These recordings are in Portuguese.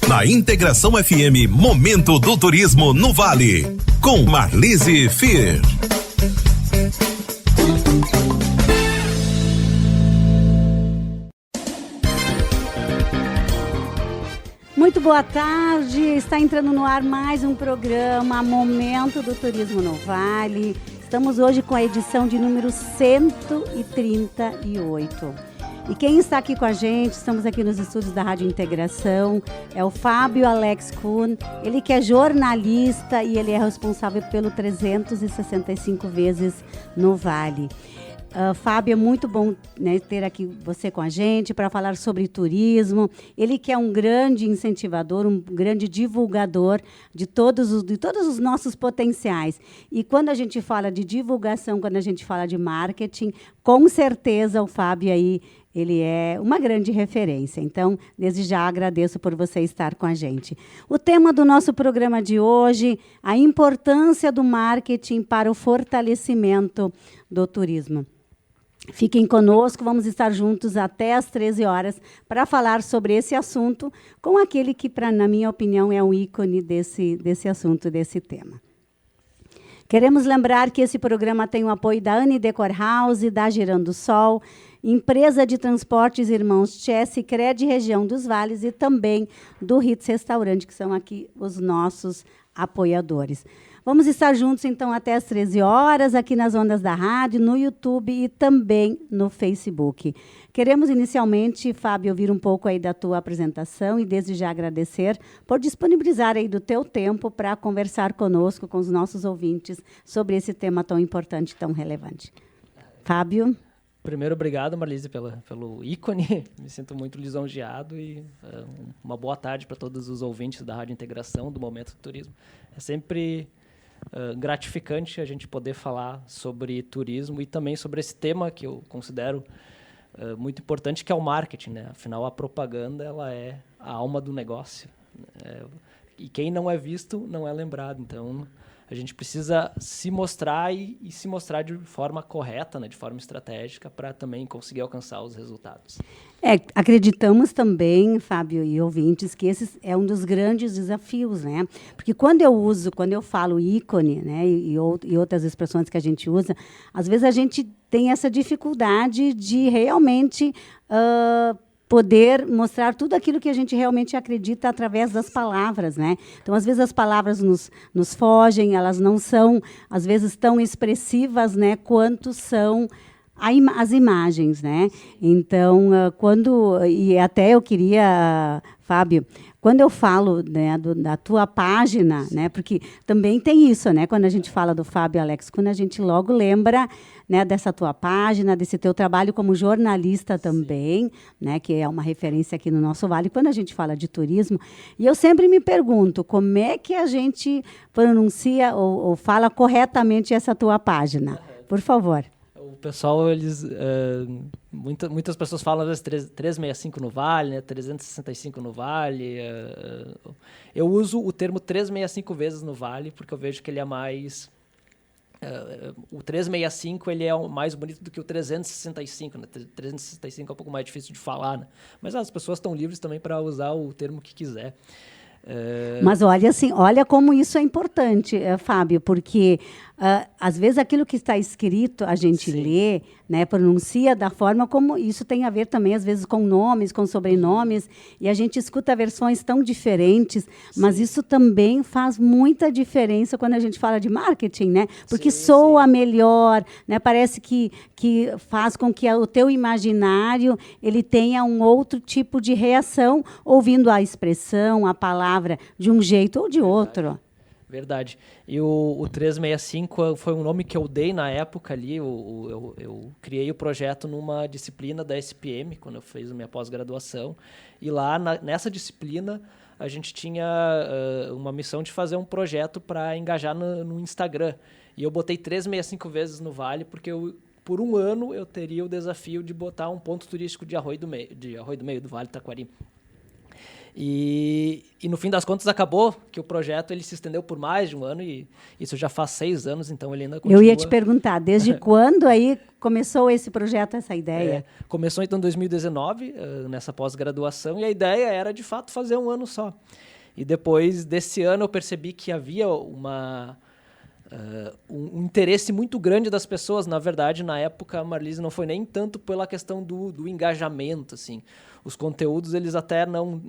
Na Integração FM, Momento do Turismo no Vale, com Marlise Fier. Muito boa tarde, está entrando no ar mais um programa Momento do Turismo no Vale. Estamos hoje com a edição de número 138. E quem está aqui com a gente, estamos aqui nos estúdios da Rádio Integração, é o Fábio Alex Kuhn, ele que é jornalista e ele é responsável pelo 365 vezes no Vale. Fábio, é muito bom, né, ter aqui você com a gente para falar sobre turismo. Ele que é um grande incentivador, um grande divulgador de todos os nossos potenciais. E quando a gente fala de divulgação, quando a gente fala de marketing, com certeza o Fábio aí, ele é uma grande referência. Então, desde já agradeço por você estar com a gente. O tema do nosso programa de hoje, a importância do marketing para o fortalecimento do turismo. Fiquem conosco, vamos estar juntos até às 13 horas para falar sobre esse assunto com aquele que, na minha opinião, é um ícone desse assunto, desse tema. Queremos lembrar que esse programa tem o apoio da Anne Decor House, da Girando Sol, Empresa de Transportes Irmãos Chess, Cred Região dos Vales e também do Ritz Restaurante, que são aqui os nossos apoiadores. Vamos estar juntos, então, até às 13 horas, aqui nas ondas da rádio, no YouTube e também no Facebook. Queremos, inicialmente, Fábio, ouvir um pouco aí da tua apresentação e, desde já, agradecer por disponibilizar aí do teu tempo para conversar conosco, com os nossos ouvintes, sobre esse tema tão importante, tão relevante. Fábio? Primeiro, obrigado, Marlise, pelo ícone. Me sinto muito lisonjeado e uma boa tarde para todos os ouvintes da Rádio Integração, do Momento do Turismo. É sempre gratificante a gente poder falar sobre turismo e também sobre esse tema que eu considero muito importante, que é o marketing, né? Afinal, a propaganda ela é a alma do negócio. E quem não é visto não é lembrado. Então, a gente precisa se mostrar e se mostrar de forma correta, né, de forma estratégica, para também conseguir alcançar os resultados. Acreditamos também, Fábio e ouvintes, que esse é um dos grandes desafios, né? Porque quando eu falo ícone, né, e outras expressões que a gente usa, às vezes a gente tem essa dificuldade de realmente poder mostrar tudo aquilo que a gente realmente acredita através das palavras, né? Então, às vezes, as palavras nos fogem, elas não são, às vezes, tão expressivas, né, quanto são as imagens, né? Então, e até eu queria, Fábio, quando eu falo, né, da tua página, né, porque também tem isso, né, quando a gente fala do Fábio Alex, quando a gente logo lembra, né, dessa tua página, desse teu trabalho como jornalista também, né, que é uma referência aqui no nosso Vale, quando a gente fala de turismo, e eu sempre me pergunto, como é que a gente pronuncia ou fala corretamente essa tua página? Por favor. O pessoal, muitas pessoas falam, às vezes, 365 no Vale, né, 365 no Vale. Eu uso o termo 365 vezes no Vale, porque eu vejo que ele é mais... o 365 ele é mais bonito do que o 365, né? 365 é um pouco mais difícil de falar, né? Mas as pessoas estão livres também para usar o termo que quiser. Mas olha como isso é importante, Fábio, porque às vezes aquilo que está escrito a gente lê, né, pronuncia da forma como isso tem a ver também, às vezes, com nomes, com sobrenomes, e a gente escuta versões tão diferentes, mas isso também faz muita diferença quando a gente fala de marketing, né? Porque soa melhor, né? Parece que faz com que o teu imaginário ele tenha um outro tipo de reação, ouvindo a expressão, a palavra, de um jeito ou de outro. Verdade. E o 365 foi um nome que eu dei na época ali. Eu criei o projeto numa disciplina da SPM, quando eu fiz a minha pós-graduação. E lá, nessa disciplina, a gente tinha uma missão de fazer um projeto para engajar no Instagram. E eu botei 365 vezes no Vale, porque por um ano eu teria o desafio de botar um ponto turístico de Arroio do Meio do Vale do Taquari. E no fim das contas acabou que o projeto ele se estendeu por mais de um ano e isso já faz 6 anos, então ele ainda continua. Eu ia te perguntar, desde quando aí começou esse projeto, essa ideia? Começou então em 2019, nessa pós-graduação, e a ideia era de fato fazer um ano só. E depois desse ano eu percebi que havia um interesse muito grande das pessoas. Na verdade, na época, a Marlise não foi nem tanto pela questão do engajamento, assim. Os conteúdos, eles até não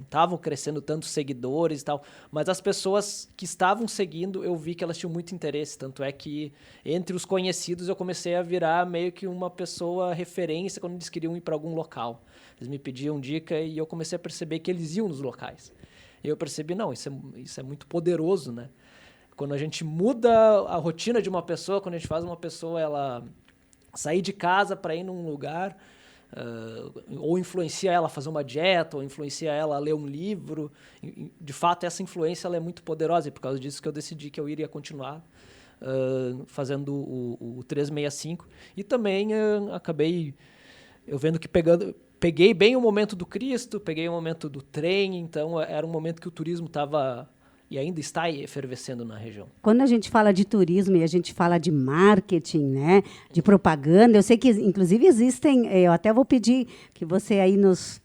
estavam crescendo tanto seguidores e tal, mas as pessoas que estavam seguindo, eu vi que elas tinham muito interesse. Tanto é que, entre os conhecidos, eu comecei a virar meio que uma pessoa referência quando eles queriam ir para algum local. Eles me pediam dica e eu comecei a perceber que eles iam nos locais. E eu percebi, não, isso é muito poderoso, né? Quando a gente muda a rotina de uma pessoa, quando a gente faz uma pessoa ela sair de casa para ir num lugar, ou influencia ela a fazer uma dieta, ou influencia ela a ler um livro, de fato essa influência ela é muito poderosa, e por causa disso que eu decidi que eu iria continuar fazendo o 365. E também acabei eu vendo que peguei bem o momento do Cristo, peguei o momento do trem, então era um momento que o turismo estava e ainda está efervescendo na região. Quando a gente fala de turismo e a gente fala de marketing, né, de propaganda, eu sei que, inclusive, existem, eu até vou pedir que você aí nos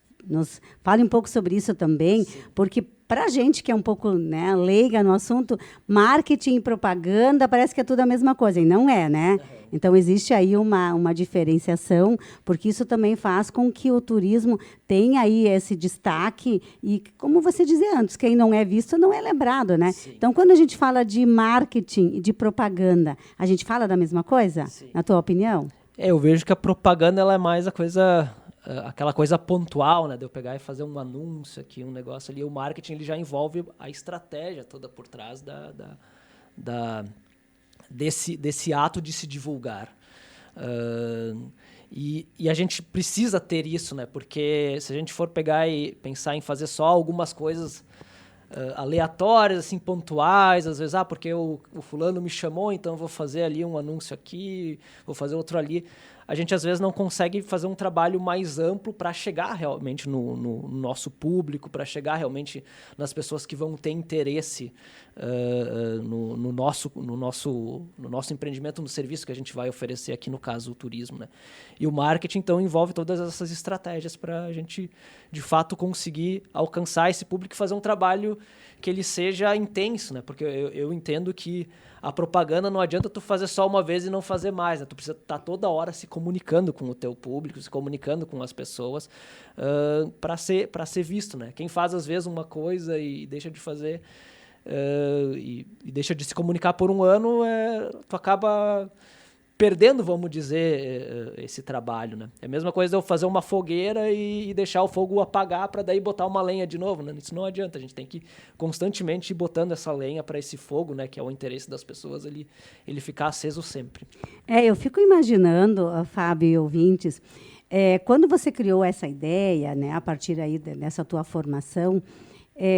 fale um pouco sobre isso também, sim, porque para a gente que é um pouco, né, leiga no assunto, marketing e propaganda parece que é tudo a mesma coisa, e não é, né? Uhum. Então, existe aí uma diferenciação, porque isso também faz com que o turismo tenha aí esse destaque e, como você dizia antes, quem não é visto não é lembrado, né? Sim. Então, quando a gente fala de marketing e de propaganda, a gente fala da mesma coisa, sim, na tua opinião? Eu vejo que a propaganda ela é mais aquela coisa pontual, né? De eu pegar e fazer um anúncio aqui, um negócio ali. O marketing ele já envolve a estratégia toda por trás desse ato de se divulgar. E a gente precisa ter isso, né? Porque se a gente for pegar e pensar em fazer só algumas coisas aleatórias, assim, pontuais, às vezes, porque o fulano me chamou, então eu vou fazer ali um anúncio aqui, vou fazer outro ali. A gente, às vezes, não consegue fazer um trabalho mais amplo para chegar realmente no nosso público, para chegar realmente nas pessoas que vão ter interesse no nosso empreendimento, no serviço que a gente vai oferecer aqui, no caso, o turismo, né? E o marketing, então, envolve todas essas estratégias para a gente, de fato, conseguir alcançar esse público e fazer um trabalho que ele seja intenso, né? Porque eu entendo que a propaganda não adianta tu fazer só uma vez e não fazer mais, né? Tu precisa estar toda hora se comunicando com o teu público, se comunicando com as pessoas para ser visto, né? Quem faz às vezes uma coisa e deixa de fazer e deixa de se comunicar por um ano, tu acaba perdendo, vamos dizer, esse trabalho, né? É a mesma coisa de eu fazer uma fogueira e deixar o fogo apagar para daí botar uma lenha de novo, né? Isso não adianta, a gente tem que constantemente ir botando essa lenha para esse fogo, né? Que é o interesse das pessoas, ele ficar aceso sempre. Eu fico imaginando, Fábio e ouvintes, quando você criou essa ideia, né? A partir aí dessa tua formação,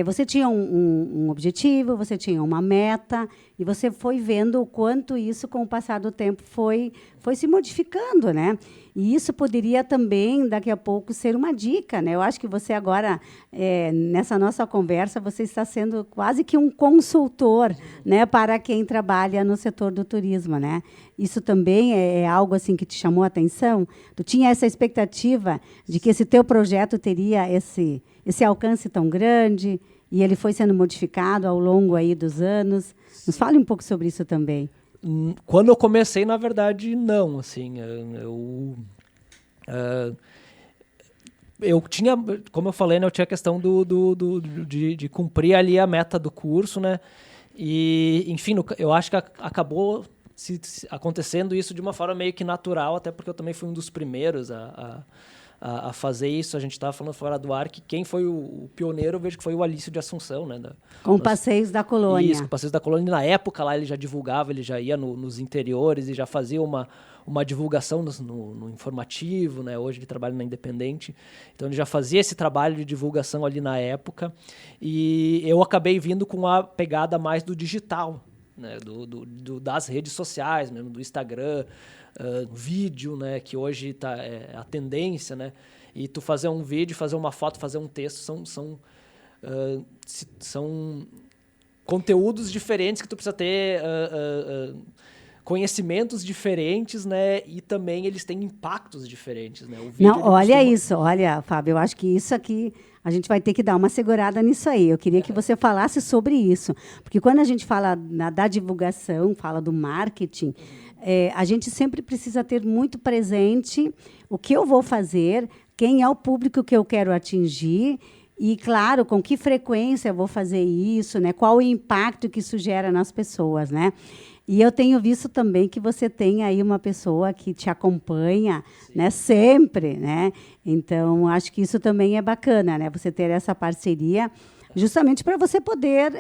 você tinha um objetivo, você tinha uma meta, e você foi vendo o quanto isso, com o passar do tempo, foi se modificando, né? E isso poderia também, daqui a pouco, ser uma dica, né? Eu acho que você agora, nessa nossa conversa, você está sendo quase que um consultor, né, para quem trabalha no setor do turismo, né? Isso também é algo assim que te chamou a atenção? Tu tinha essa expectativa de que esse teu projeto teria esse alcance tão grande e ele foi sendo modificado ao longo aí dos anos? Nos fale um pouco sobre isso também. Quando eu comecei, na verdade, não. Assim, eu tinha, como eu falei, né, eu tinha a questão de cumprir ali a meta do curso, né? E, enfim, eu acho que acabou acontecendo isso de uma forma meio que natural, até porque eu também fui um dos primeiros a fazer isso. A gente estava falando fora do ar que quem foi o pioneiro, eu vejo que foi o Alício de Assunção, né? Com Passeios da Colônia. Isso, com Passeios da Colônia. Na época lá ele já divulgava, ele já ia nos interiores e já fazia uma divulgação no informativo, né? Hoje ele trabalha na Independente. Então ele já fazia esse trabalho de divulgação ali na época. E eu acabei vindo com a pegada mais do digital. né, das redes sociais, mesmo do Instagram, vídeo, né, que hoje é a tendência, né, e tu fazer um vídeo, fazer uma foto, fazer um texto, são conteúdos diferentes que tu precisa ter conhecimentos diferentes, né, e também eles têm impactos diferentes, né. O vídeo, não, olha isso, olha, Fábio, eu acho que isso aqui a gente vai ter que dar uma segurada nisso aí. Eu queria que você falasse sobre isso, porque quando a gente fala da divulgação, fala do marketing, a gente sempre precisa ter muito presente o que eu vou fazer, quem é o público que eu quero atingir e, claro, com que frequência eu vou fazer isso, né? Qual o impacto que isso gera nas pessoas, né? E eu tenho visto também que você tem aí uma pessoa que te acompanha, né, sempre, né? Então, acho que isso também é bacana, né? Você ter essa parceria, justamente para você poder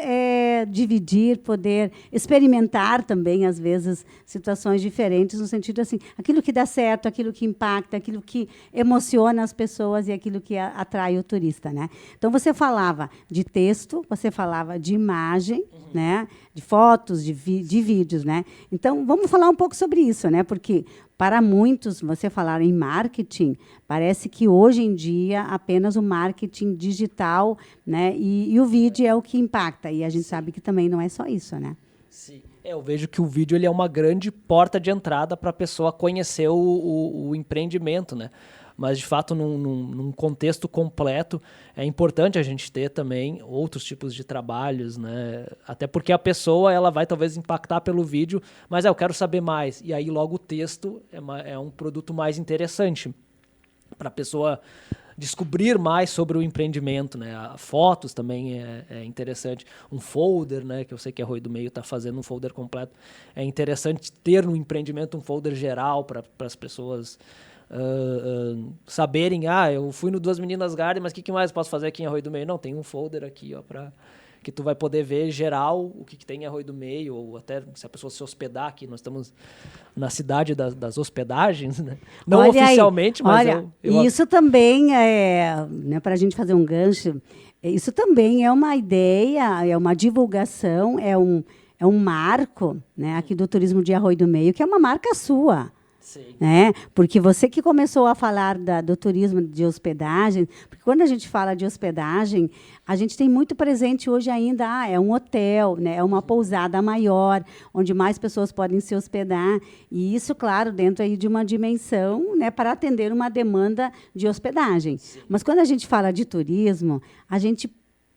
dividir, poder experimentar também, às vezes, situações diferentes, no sentido assim, aquilo que dá certo, aquilo que impacta, aquilo que emociona as pessoas e aquilo que atrai o turista, né? Então, você falava de texto, você falava de imagem, né? De fotos, de vídeos, né? Então, vamos falar um pouco sobre isso, né? Porque para muitos, você falar em marketing, parece que hoje em dia apenas o marketing digital, né, e o vídeo é o que impacta. E a gente sabe que também não é só isso, né? Sim. Eu vejo que o vídeo ele é uma grande porta de entrada para a pessoa conhecer o empreendimento, né? Mas, de fato, num contexto completo, é importante a gente ter também outros tipos de trabalhos, né? Até porque a pessoa ela vai talvez impactar pelo vídeo, mas eu quero saber mais. E aí logo o texto é um produto mais interessante para a pessoa descobrir mais sobre o empreendimento, né? Fotos também é interessante. Um folder, né? Que eu sei que a Arroio do Meio está fazendo um folder completo. É interessante ter no empreendimento um folder geral para as pessoas saberem, eu fui no Duas Meninas Garden, mas o que mais posso fazer aqui em Arroio do Meio? Não, tem um folder aqui, ó, que tu vai poder ver geral o que tem em Arroio do Meio, ou até se a pessoa se hospedar aqui. Nós estamos na cidade das hospedagens, né? Não Olha oficialmente, aí, mas olha, isso também né, para a gente fazer um gancho, isso também é uma ideia, é uma divulgação, é um marco, né, aqui do Turismo de Arroio do Meio, que é uma marca sua. Sim. Né? Porque você que começou a falar do turismo de hospedagem, porque quando a gente fala de hospedagem, a gente tem muito presente hoje ainda, é um hotel, né? É uma pousada maior, onde mais pessoas podem se hospedar. E isso, claro, dentro aí de uma dimensão, né, para atender uma demanda de hospedagem. Sim. Mas quando a gente fala de turismo, a gente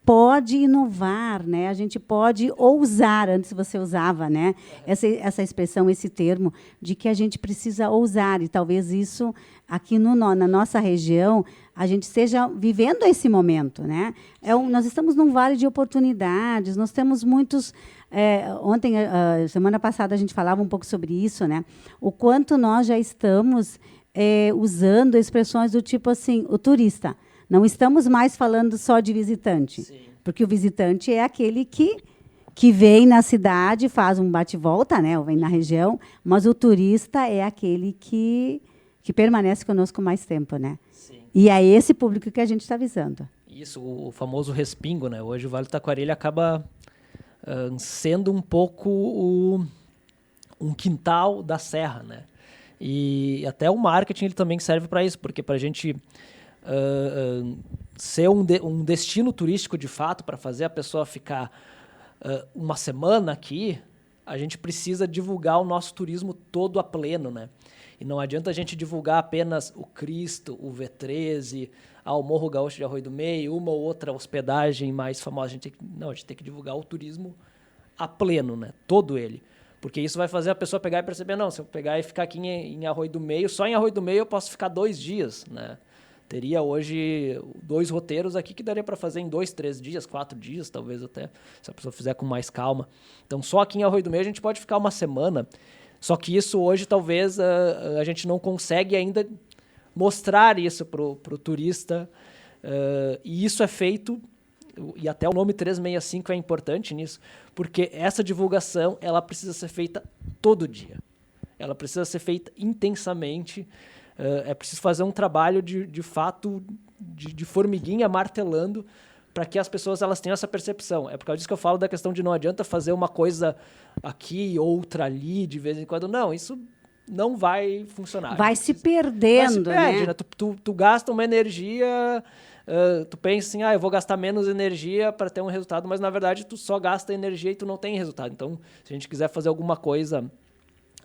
pode inovar, né? A gente pode ousar. Antes você usava, né, essa expressão, esse termo, de que a gente precisa ousar. E talvez isso, aqui na nossa região, a gente esteja vivendo esse momento, né? Nós estamos num vale de oportunidades, nós temos muitos... semana passada, a gente falava um pouco sobre isso, né? O quanto nós já estamos usando expressões do tipo assim, o turista. Não estamos mais falando só de visitante. Sim. Porque o visitante é aquele que vem na cidade, faz um bate-volta, né, ou vem na região, mas o turista é aquele que permanece conosco mais tempo, né? Sim. E é esse público que a gente está visando. Isso, o famoso respingo, né? Hoje o Vale do Taquari acaba sendo um pouco um quintal da serra, né? E até o marketing ele também serve para isso, porque para a gente ser um destino turístico de fato, para fazer a pessoa ficar uma semana aqui, a gente precisa divulgar o nosso turismo todo a pleno, né? E não adianta a gente divulgar apenas o Cristo, o V13, o Morro Gaúcho de Arroio do Meio, uma ou outra hospedagem mais famosa. A gente tem que divulgar o turismo a pleno, né? Todo ele. Porque isso vai fazer a pessoa pegar e perceber, se eu pegar e ficar aqui em Arroio do Meio, só em Arroio do Meio eu posso ficar 2 dias, né? Teria hoje 2 roteiros aqui que daria para fazer em 2, 3 dias, 4 dias, talvez até, se a pessoa fizer com mais calma. Então, só aqui em Arroio do Meio a gente pode ficar uma semana. Só que isso hoje, talvez, a gente não consegue ainda mostrar isso para o turista. E isso é feito, e até o nome 365 é importante nisso, porque essa divulgação ela precisa ser feita todo dia. Ela precisa ser feita intensamente. É preciso fazer um trabalho de fato de formiguinha martelando para que as pessoas elas tenham essa percepção. É por causa disso que eu falo da questão de não adianta fazer uma coisa aqui, outra ali, de vez em quando. Não, isso não vai funcionar. Vai se perdendo, né? Tu gasta uma energia, tu pensa assim, eu vou gastar menos energia para ter um resultado, mas na verdade tu só gasta energia e tu não tem resultado. Então, se a gente quiser fazer alguma coisa,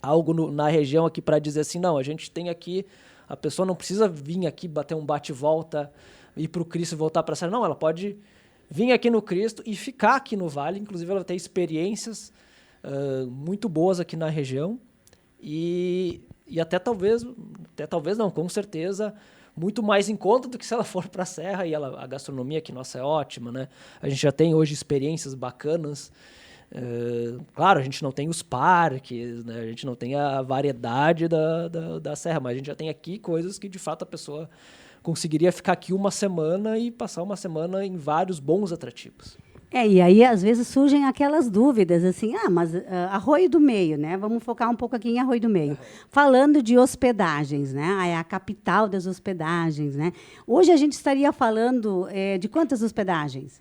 algo na região aqui para dizer assim, não, a gente tem aqui, a pessoa não precisa vir aqui bater um bate-volta, ir para o Cristo e voltar para a Serra. Não, ela pode vir aqui no Cristo e ficar aqui no Vale. Inclusive, ela tem experiências muito boas aqui na região. E até talvez não, com certeza, muito mais em conta do que se ela for para a Serra. E a gastronomia aqui nossa é ótima, né? A gente já tem hoje experiências bacanas. Claro, a gente não tem os parques, né? A gente não tem a variedade da Serra, mas a gente já tem aqui coisas que, de fato, a pessoa conseguiria ficar aqui uma semana e passar uma semana em vários bons atrativos. E aí às vezes surgem aquelas dúvidas, assim, mas Arroio do Meio, né? Vamos focar um pouco aqui em Arroio do Meio. Falando de hospedagens, né? É a capital das hospedagens, né? Hoje a gente estaria falando de quantas hospedagens?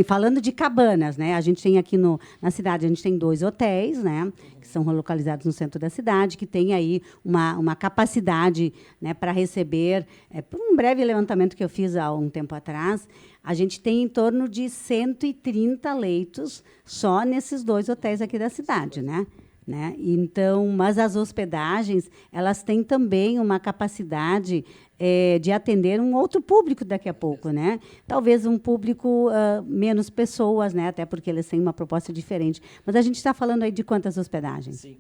Falando de cabanas, né? A gente tem aqui na cidade, a gente tem 2 hotéis, né? Que são localizados no centro da cidade, que tem aí uma capacidade, né, para receber, por um breve levantamento que eu fiz há um tempo atrás, a gente tem em torno de 130 leitos só nesses 2 hotéis aqui da cidade, né? Então, mas as hospedagens, elas têm também uma capacidade de atender um outro público daqui a pouco, né? Talvez um público menos pessoas, né? Até porque eles têm uma proposta diferente. Mas a gente está falando aí de quantas hospedagens? Sim.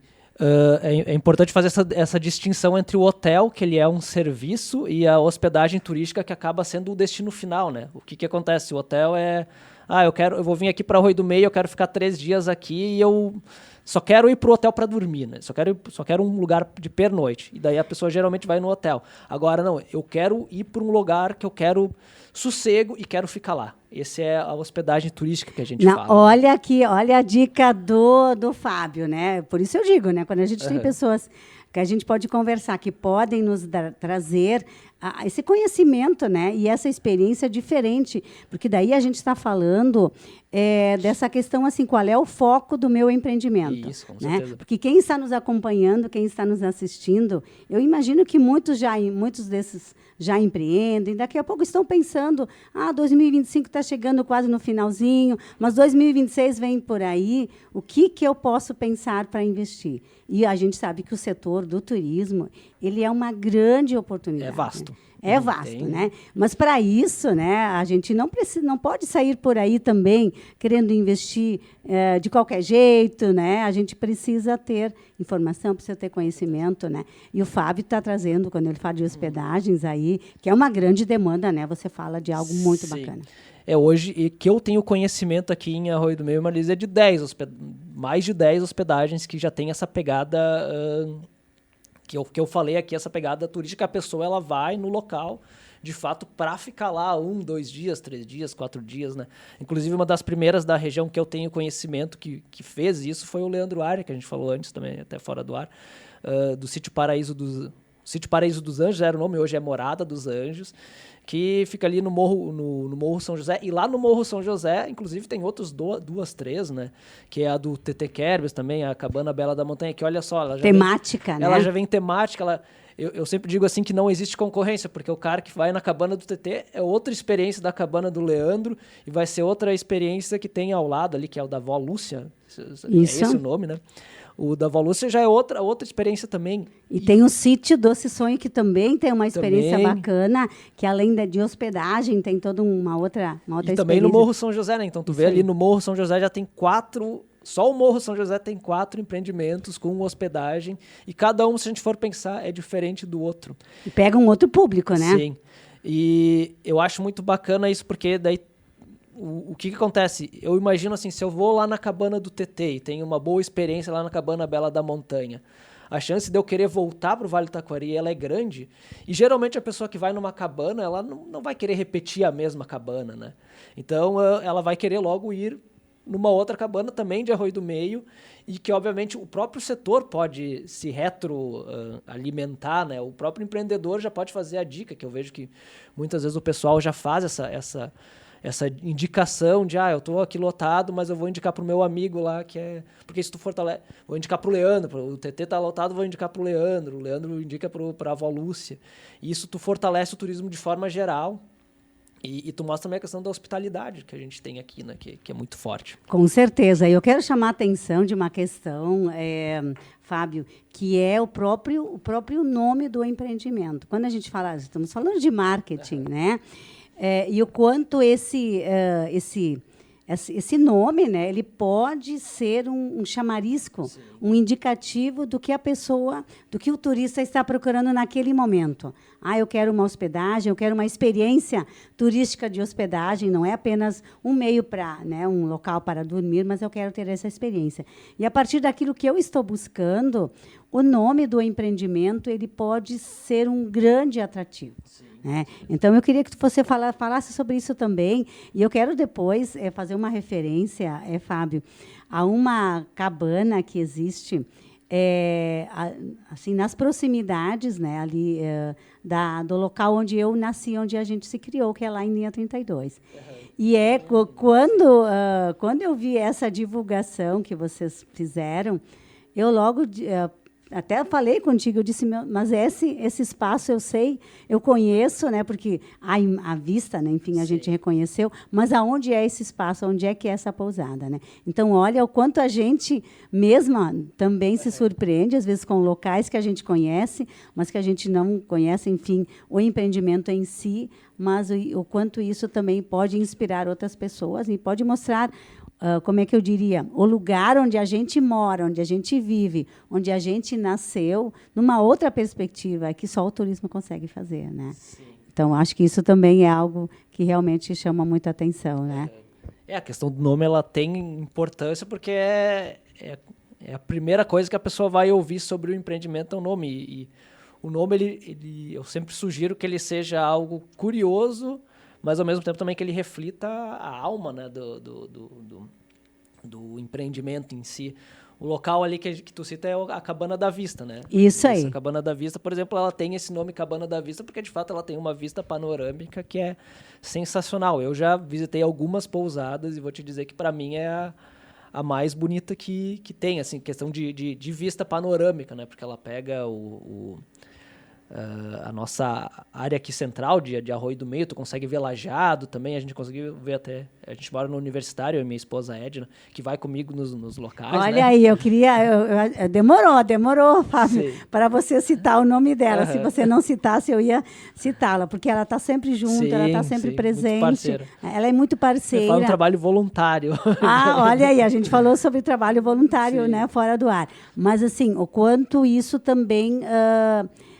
É importante fazer essa distinção entre o hotel, que ele é um serviço, e a hospedagem turística, que acaba sendo o destino final, né? O que acontece? O hotel é... eu vou vir aqui para Arroio do Meio, eu quero ficar 3 dias aqui e eu só quero ir para o hotel para dormir, né? Só quero um lugar de pernoite. E daí a pessoa geralmente vai no hotel. Agora, não, eu quero ir para um lugar que eu quero sossego e quero ficar lá. Essa é a hospedagem turística que a gente fala. Olha aqui, olha a dica do Fábio, né? Por isso eu digo, né? Quando a gente tem pessoas que a gente pode conversar, que podem nos trazer esse conhecimento, né? E essa experiência diferente, porque daí a gente está falando dessa questão assim, qual é o foco do meu empreendimento? Isso, com né? certeza. Porque quem está nos acompanhando, quem está nos assistindo, eu imagino que muitos desses já empreendem, daqui a pouco estão pensando, 2025 está chegando quase no finalzinho, mas 2026 vem por aí, o que eu posso pensar para investir? E a gente sabe que o setor do turismo, ele é uma grande oportunidade. É vasto. Né? É vasto, né? Mas para isso, né, a gente não pode sair por aí também querendo investir de qualquer jeito, né? A gente precisa ter informação, precisa ter conhecimento, né? E o Fábio está trazendo, quando ele fala de hospedagens aí, que é uma grande demanda, né? Você fala de algo muito bacana. Hoje, que eu tenho conhecimento aqui em Arroio do Meio, Marlise, é de mais de 10 hospedagens que já tem essa pegada... Que eu falei aqui, essa pegada turística, a pessoa ela vai no local, de fato, para ficar lá 1, 2 dias, 3 dias, 4 dias, né? Inclusive, uma das primeiras da região que eu tenho conhecimento que fez isso foi o Leandro Aria, que a gente falou antes também, até fora do ar, do Sítio Paraíso dos Anjos, era o nome, hoje é Morada dos Anjos, que fica ali no Morro São José. E lá no Morro São José, inclusive, tem outros 2, 3, né? Que é a do TT Kerbes também, a Cabana Bela da Montanha, que olha só... Ela já temática, né? Ela já vem temática, eu sempre digo assim que não existe concorrência, porque o cara que vai na cabana do TT é outra experiência da cabana do Leandro e vai ser outra experiência que tem ao lado ali, que é o da Vó Lúcia. Isso. É esse o nome, né? O da Vó Lúcia já é outra experiência também. E tem o Sítio Doce Sonho, que também tem uma experiência bacana, que além de hospedagem, tem toda uma outra experiência. E também no Morro São José, né? Então, tu vê ali no Morro São José já tem 4... Só o Morro São José tem 4 empreendimentos com hospedagem. E cada um, se a gente for pensar, é diferente do outro. E pega um outro público, né? Sim. E eu acho muito bacana isso, porque daí... O que acontece? Eu imagino assim, se eu vou lá na cabana do TT e tenho uma boa experiência lá na Cabana Bela da Montanha, a chance de eu querer voltar para o Vale do Taquari, ela é grande. E geralmente a pessoa que vai numa cabana, ela não vai querer repetir a mesma cabana, né? Então ela vai querer logo ir numa outra cabana também de Arroio do Meio, e que obviamente o próprio setor pode se retroalimentar, né? O próprio empreendedor já pode fazer a dica, que eu vejo que muitas vezes o pessoal já faz essa essa indicação de, eu estou aqui lotado, mas eu vou indicar para o meu amigo lá, que é... Porque isso tu fortalece... Vou indicar para o Leandro, o TT está lotado, vou indicar para o Leandro indica para a avó Lúcia. E isso tu fortalece o turismo de forma geral. E tu mostra também a questão da hospitalidade que a gente tem aqui, né? Que é muito forte. Com certeza. Eu quero chamar a atenção de uma questão, Fábio, que é o próprio nome do empreendimento. Quando a gente fala, estamos falando de marketing, né? E o quanto esse nome, né, ele pode ser um chamarisco, sim, um indicativo do que a pessoa, do que o turista está procurando naquele momento. Eu quero uma hospedagem, eu quero uma experiência turística de hospedagem, não é apenas um meio para, né, um local para dormir, mas eu quero ter essa experiência. E a partir daquilo que eu estou buscando, o nome do empreendimento ele pode ser um grande atrativo. Né? Então, eu queria que você falasse sobre isso também. E eu quero depois fazer uma referência, Fábio, a uma cabana que existe assim, nas proximidades, né, ali, do local onde eu nasci, onde a gente se criou, que é lá em Linha 32. E quando eu vi essa divulgação que vocês fizeram, eu logo... até falei contigo, eu disse, mas esse espaço eu sei, eu conheço, né, porque à vista, né, enfim, a Sim. gente reconheceu, mas aonde é esse espaço, onde é que é essa pousada, né? Então, olha o quanto a gente mesma também se surpreende, às vezes com locais que a gente conhece, mas que a gente não conhece, enfim, o empreendimento em si, mas o quanto isso também pode inspirar outras pessoas e pode mostrar como é que eu diria, o lugar onde a gente mora, onde a gente vive, onde a gente nasceu, numa outra perspectiva que só o turismo consegue fazer, né? Sim. Então, acho que isso também é algo que realmente chama muita atenção, né? A questão do nome, ela tem importância porque é a primeira coisa que a pessoa vai ouvir sobre o empreendimento, é o nome. E o nome, eu sempre sugiro que ele seja algo curioso, mas, ao mesmo tempo, também que ele reflita a alma, né, do empreendimento em si. O local ali que tu cita é a Cabana da Vista, né? Isso aí. A Cabana da Vista, por exemplo, ela tem esse nome Cabana da Vista porque, de fato, ela tem uma vista panorâmica que é sensacional. Eu já visitei algumas pousadas e vou te dizer que, para mim, é a mais bonita que tem, assim, questão de vista panorâmica, né? Porque ela pega a nossa área aqui central de Arroio do Meio, tu consegue ver Lajeado também, a gente conseguiu ver até... A gente mora no Universitário, eu e minha esposa Edna, que vai comigo nos locais. Olha, né? Aí, eu queria... Demorou, Fábio, para você citar o nome dela. Uhum. Se você não citasse, eu ia citá-la, porque ela está sempre junto, sim, ela está sempre presente. Muito parceira. Ela é muito parceira. Faz um trabalho voluntário. Olha aí, a gente falou sobre trabalho voluntário, né, fora do ar. Mas, assim, o quanto isso também...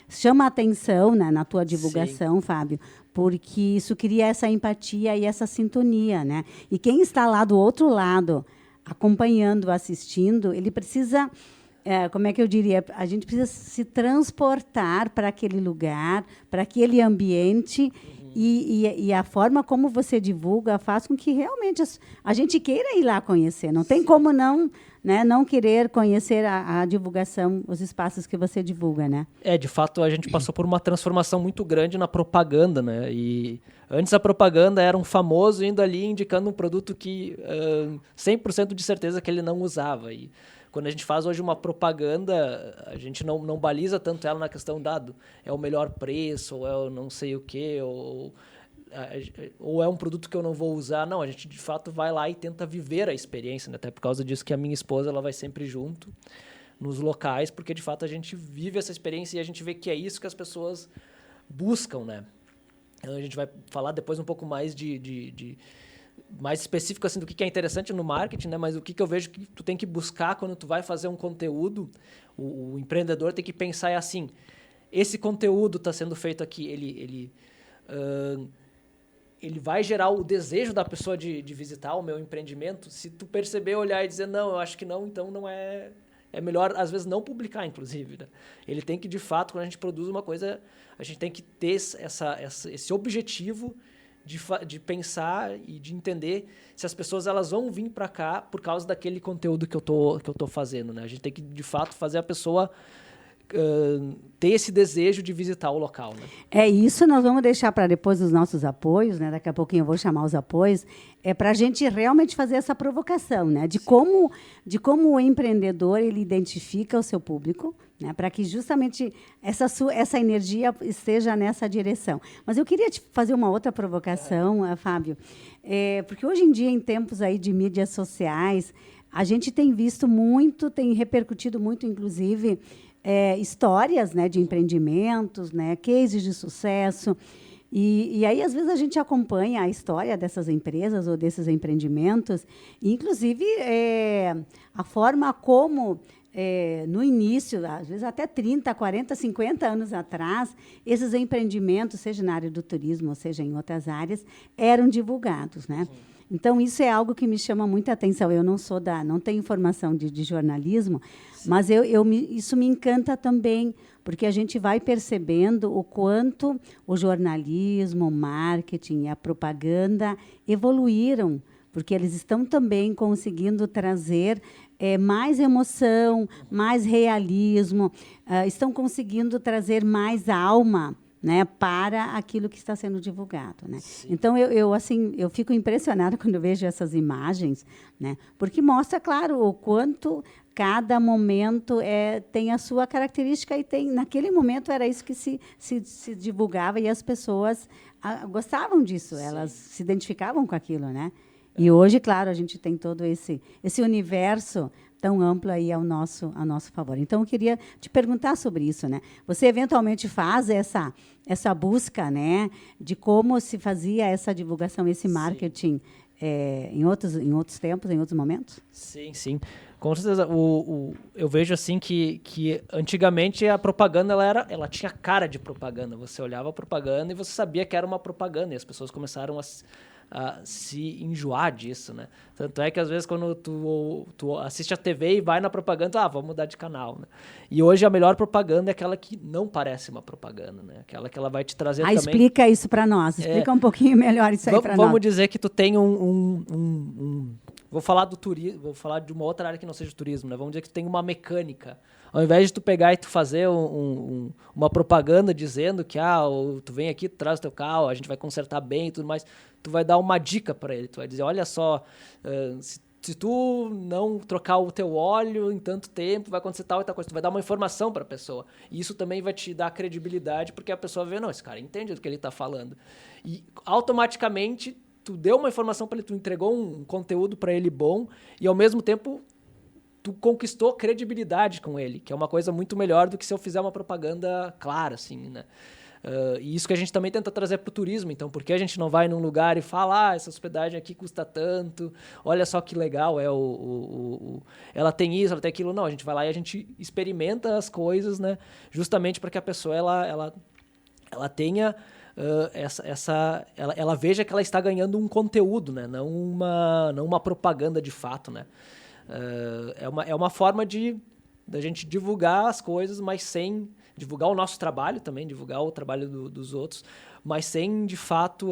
chama a atenção, né, na tua divulgação, Sim. Fábio, porque isso cria essa empatia e essa sintonia, né? E quem está lá do outro lado, acompanhando, assistindo, ele precisa, como é que eu diria? A gente precisa se transportar para aquele lugar, para aquele ambiente, e a forma como você divulga faz com que realmente a gente queira ir lá conhecer. Não tem como não... Né, não querer conhecer a divulgação, os espaços que você divulga, né? De fato, a gente passou por uma transformação muito grande na propaganda, né? E antes a propaganda era um famoso indo ali indicando um produto que 100% de certeza que ele não usava. E quando a gente faz hoje uma propaganda, a gente não baliza tanto ela na questão dado é o melhor preço, ou é o não sei o quê, ou é um produto que eu não vou usar. Não, a gente de fato vai lá e tenta viver a experiência, né? Até por causa disso que a minha esposa ela vai sempre junto nos locais, porque de fato a gente vive essa experiência e a gente vê que é isso que as pessoas buscam, né? Então a gente vai falar depois um pouco mais mais específico assim do que é interessante no marketing, né? Mas o que eu vejo que tu tem que buscar quando tu vai fazer um conteúdo, o empreendedor tem que pensar assim, esse conteúdo está sendo feito aqui, ele vai gerar o desejo da pessoa de visitar o meu empreendimento. Se tu perceber, olhar e dizer, não, eu acho que não, então não é... É melhor, às vezes, não publicar, inclusive. Né? Ele tem que, de fato, quando a gente produz uma coisa, a gente tem que ter esse objetivo de pensar e de entender se as pessoas elas vão vir para cá por causa daquele conteúdo que eu tô fazendo. Né? A gente tem que, de fato, fazer a pessoa ter esse desejo de visitar o local, né? É isso, nós vamos deixar para depois os nossos apoios, né? Daqui a pouquinho eu vou chamar os apoios, para a gente realmente fazer essa provocação, né? De como o empreendedor ele identifica o seu público, né? Para que justamente essa energia esteja nessa direção. Mas eu queria te fazer uma outra provocação, Fábio, porque hoje em dia, em tempos aí de mídias sociais, a gente tem visto muito, tem repercutido muito, inclusive, histórias, né, de empreendimentos, né, cases de sucesso. E aí, às vezes, a gente acompanha a história dessas empresas ou desses empreendimentos, inclusive a forma como, no início, às vezes até 30, 40, 50 anos atrás, esses empreendimentos, seja na área do turismo, ou seja em outras áreas, eram divulgados, né? Então, isso é algo que me chama muita atenção. Eu não tenho formação de jornalismo, mas isso me encanta também, porque a gente vai percebendo o quanto o jornalismo, o marketing e a propaganda evoluíram, porque eles estão também conseguindo trazer mais emoção, mais realismo, estão conseguindo trazer mais alma, né, para aquilo que está sendo divulgado, né? Então eu fico impressionada quando eu vejo essas imagens, né, porque mostra, claro, o quanto cada momento tem a sua característica e naquele momento era isso que se divulgava e as pessoas gostavam disso, elas se identificavam com aquilo, né? E hoje, claro, a gente tem todo esse universo tão amplo aí ao nosso favor. Então, eu queria te perguntar sobre isso, né? Você eventualmente faz essa busca, né, de como se fazia essa divulgação, esse marketing em outros tempos, em outros momentos? Sim, sim. Com certeza. Eu vejo assim que antigamente a propaganda ela tinha cara de propaganda. Você olhava a propaganda e você sabia que era uma propaganda. E as pessoas começaram a se enjoar disso, né? Tanto é que às vezes quando tu assiste a TV e vai na propaganda, vamos mudar de canal, né? E hoje a melhor propaganda é aquela que não parece uma propaganda, né? Aquela que ela vai te trazer também... Explica isso para nós, explica um pouquinho melhor isso aí para nós. Vamos dizer que tu tem vou falar do turismo, vou falar de uma outra área que não seja o turismo, né? Vamos dizer que tu tem uma mecânica. Ao invés de tu pegar e tu fazer uma propaganda dizendo que tu vem aqui, tu traz o teu carro, a gente vai consertar bem e tudo mais, tu vai dar uma dica para ele. Tu vai dizer, olha só, se tu não trocar o teu óleo em tanto tempo, vai acontecer tal e tal coisa. Tu vai dar uma informação para a pessoa. E isso também vai te dar credibilidade, porque a pessoa vê, não, esse cara entende do que ele está falando. E automaticamente tu deu uma informação para ele, tu entregou um conteúdo para ele bom e ao mesmo tempo tu conquistou credibilidade com ele, que é uma coisa muito melhor do que se eu fizer uma propaganda clara, assim, né? E isso que a gente também tenta trazer para o turismo. Então, por que a gente não vai num lugar e fala, essa hospedagem aqui custa tanto, olha só que legal, ela tem isso, ela tem aquilo. Não, a gente vai lá e a gente experimenta as coisas, né? Justamente para que a pessoa ela tenha ela veja que ela está ganhando um conteúdo, né? Não uma propaganda de fato, né? É uma forma da gente divulgar as coisas, mas sem divulgar o nosso trabalho também, divulgar o trabalho dos outros, mas sem de fato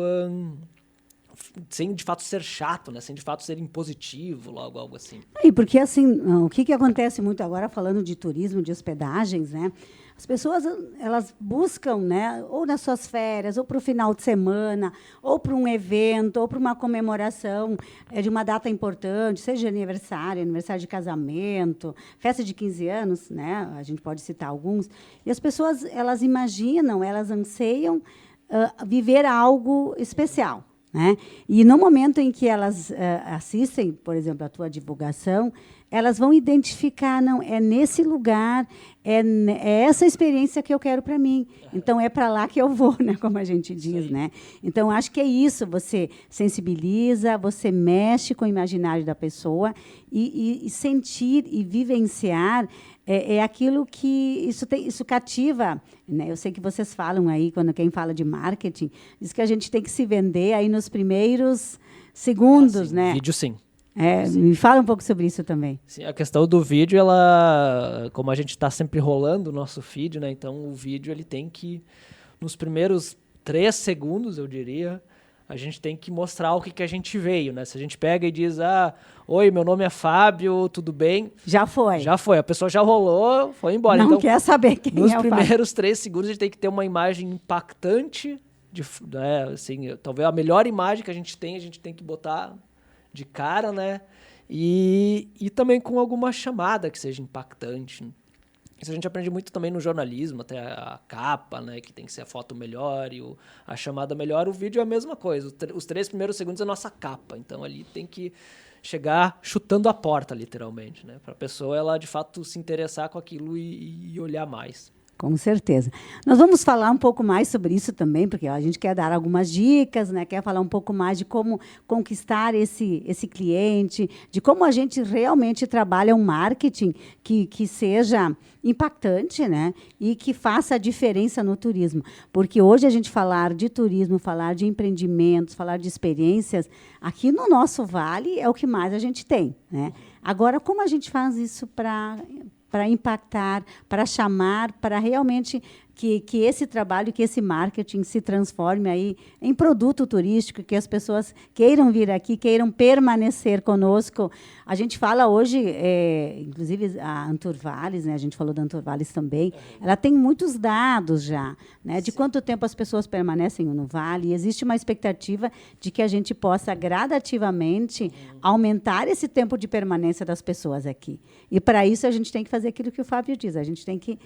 ser chato, né? Sem de fato ser impositivo, algo assim. E porque assim, o que acontece muito agora falando de turismo, de hospedagens, né? As pessoas, elas buscam, né, ou nas suas férias, ou para o final de semana, ou para um evento, ou para uma comemoração de uma data importante, seja aniversário de casamento, festa de 15 anos, né, a gente pode citar alguns. E as pessoas, elas imaginam, elas anseiam viver algo especial, né? E no momento em que elas assistem, por exemplo, a tua divulgação, elas vão identificar, não, é nesse lugar, é essa experiência que eu quero para mim. Então, é para lá que eu vou, né, como a gente diz, né? Então, acho que é isso, você sensibiliza, você mexe com o imaginário da pessoa e sentir e vivenciar é aquilo que isso cativa, né? Eu sei que vocês falam aí, quem fala de marketing, diz que a gente tem que se vender aí nos primeiros segundos, sim, né? Vídeo, sim. Me fala um pouco sobre isso também. Sim, a questão do vídeo, como a gente está sempre rolando o nosso feed, né? Então o vídeo ele tem que, nos primeiros 3 segundos, eu diria, a gente tem que mostrar o que a gente veio, né? Se a gente pega e diz, oi, meu nome é Fábio, tudo bem? Já foi. Já foi, a pessoa já rolou, foi embora. Não então, quer saber quem é o Fábio. Nos primeiros 3 segundos a gente tem que ter uma imagem impactante, assim, talvez a melhor imagem que a gente tem que botar de cara, né? E também com alguma chamada que seja impactante. Isso a gente aprende muito também no jornalismo, até a capa, né, que tem que ser a foto melhor e a chamada melhor. O vídeo é a mesma coisa. Os 3 primeiros segundos é a nossa capa. Então, ali tem que chegar chutando a porta, literalmente, né, para a pessoa, ela, de fato, se interessar com aquilo e olhar mais. Com certeza. Nós vamos falar um pouco mais sobre isso também, porque a gente quer dar algumas dicas, né? Quer falar um pouco mais de como conquistar esse cliente, de como a gente realmente trabalha um marketing que seja impactante, né? E que faça a diferença no turismo. Porque hoje a gente falar de turismo, falar de empreendimentos, falar de experiências, aqui no nosso vale é o que mais a gente tem, né? Agora, como a gente faz isso para impactar, para chamar, para realmente que esse trabalho, que esse marketing se transforme aí em produto turístico, que as pessoas queiram vir aqui, queiram permanecer conosco. A gente fala hoje, inclusive a Anturvales, né? A gente falou da Anturvales também, ela tem muitos dados já, né? De quanto tempo as pessoas permanecem no Vale, e existe uma expectativa de que a gente possa gradativamente aumentar esse tempo de permanência das pessoas aqui. E, para isso, a gente tem que fazer aquilo que o Fábio diz, a gente tem que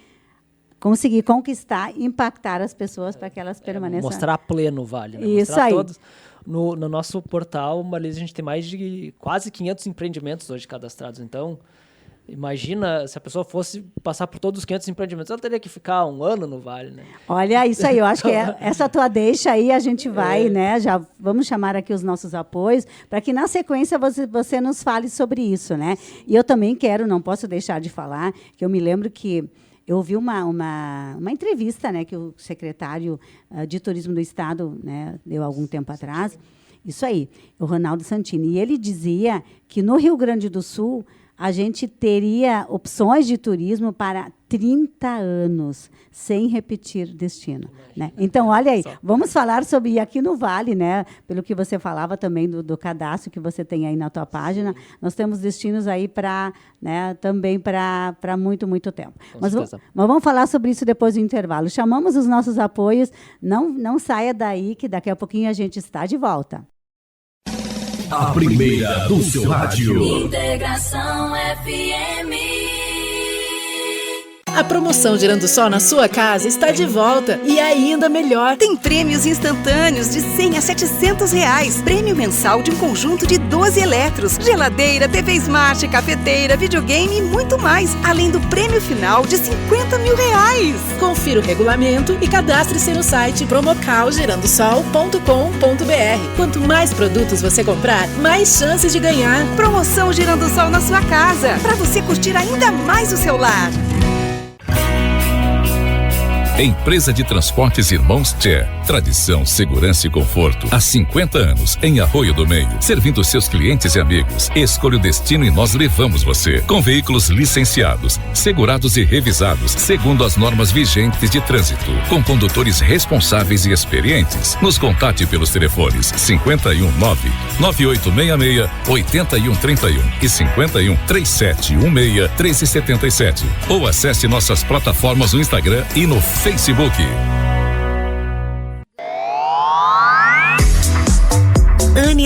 conseguir conquistar, impactar as pessoas para que elas permaneçam. Mostrar pleno o Vale, né? Isso mostrar aí. Todos. No nosso portal, Marlise, a gente tem mais de quase 500 empreendimentos hoje cadastrados. Então, imagina se a pessoa fosse passar por todos os 500 empreendimentos, ela teria que ficar 1 ano no Vale, né? Olha, isso aí, eu acho que essa tua deixa aí, a gente vai, né? Já vamos chamar aqui os nossos apoios, para que, na sequência, você nos fale sobre isso, né? E eu também não posso deixar de falar, que eu me lembro que eu ouvi uma entrevista, né, que o secretário de Turismo do Estado, né, deu algum tempo atrás. Isso aí, o Ronaldo Santini. E ele dizia que no Rio Grande do Sul a gente teria opções de turismo para 30 anos, sem repetir destino. Né? Então, olha aí, vamos falar sobre aqui no Vale, né? Pelo que você falava também do cadastro que você tem aí na tua página, nós temos destinos aí também para muito, muito tempo. Mas vamos falar sobre isso depois do intervalo. Chamamos os nossos apoios, não saia daí, que daqui a pouquinho a gente está de volta. A primeira do seu rádio. Integração FM. A promoção Girando Sol na sua casa está de volta e ainda melhor. Tem prêmios instantâneos de R$100 a R$700. Prêmio mensal de um conjunto de 12 eletros, geladeira, TV Smart, cafeteira, videogame e muito mais. Além do prêmio final de R$50 mil. Confira o regulamento e cadastre-se no site promocalgirandosol.com.br. Quanto mais produtos você comprar, mais chances de ganhar. Promoção Girando Sol na sua casa, para você curtir ainda mais o seu lar. Empresa de Transportes Irmãos Tchê. Tradição, segurança e conforto. Há 50 anos, em Arroio do Meio. Servindo seus clientes e amigos. Escolha o destino e nós levamos você. Com veículos licenciados, segurados e revisados, segundo as normas vigentes de trânsito. Com condutores responsáveis e experientes. Nos contate pelos telefones 519-9866-8131 e 51-3716-1377. Ou acesse nossas plataformas no Instagram e no Facebook.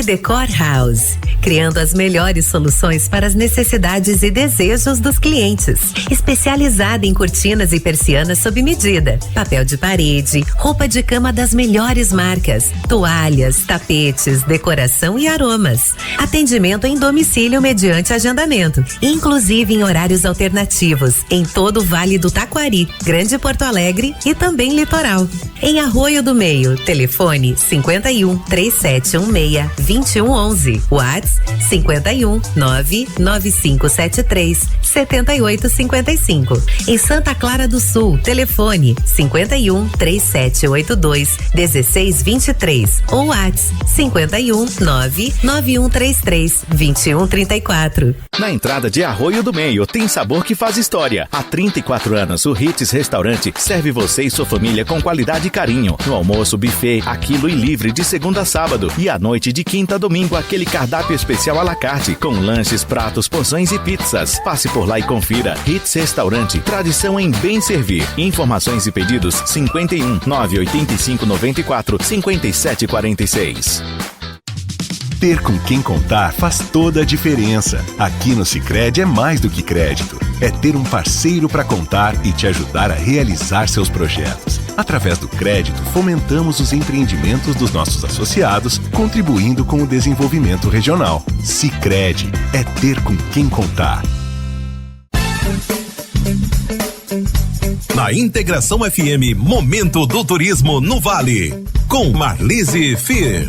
Decor House, criando as melhores soluções para as necessidades e desejos dos clientes. Especializada em cortinas e persianas sob medida, papel de parede, roupa de cama das melhores marcas, toalhas, tapetes, decoração e aromas. Atendimento em domicílio mediante agendamento, inclusive em horários alternativos, em todo o Vale do Taquari, Grande Porto Alegre e também Litoral. Em Arroio do Meio, telefone 51 3716 2111. WhatsApp 51 99573 7855. Em Santa Clara do Sul, telefone 51 3782 1623 ou WhatsApp 51 99133 2134. Na entrada de Arroio do Meio tem sabor que faz história. Há 34 anos, o Ritz Restaurante serve você e sua família com qualidade e carinho. No almoço, buffet, a quilo e livre de segunda a sábado. E à noite, de quinta a domingo, aquele cardápio especial à la carte, com lanches, pratos, porções e pizzas. Passe por lá e confira. Ritz Restaurante, tradição em bem servir. Informações e pedidos 51 985 94 57 46. Ter com quem contar faz toda a diferença. Aqui no Sicredi é mais do que crédito. É ter um parceiro para contar e te ajudar a realizar seus projetos. Através do crédito, fomentamos os empreendimentos dos nossos associados, contribuindo com o desenvolvimento regional. Sicredi é ter com quem contar. Na Integração FM, Momento do Turismo no Vale, com Marlise Fier.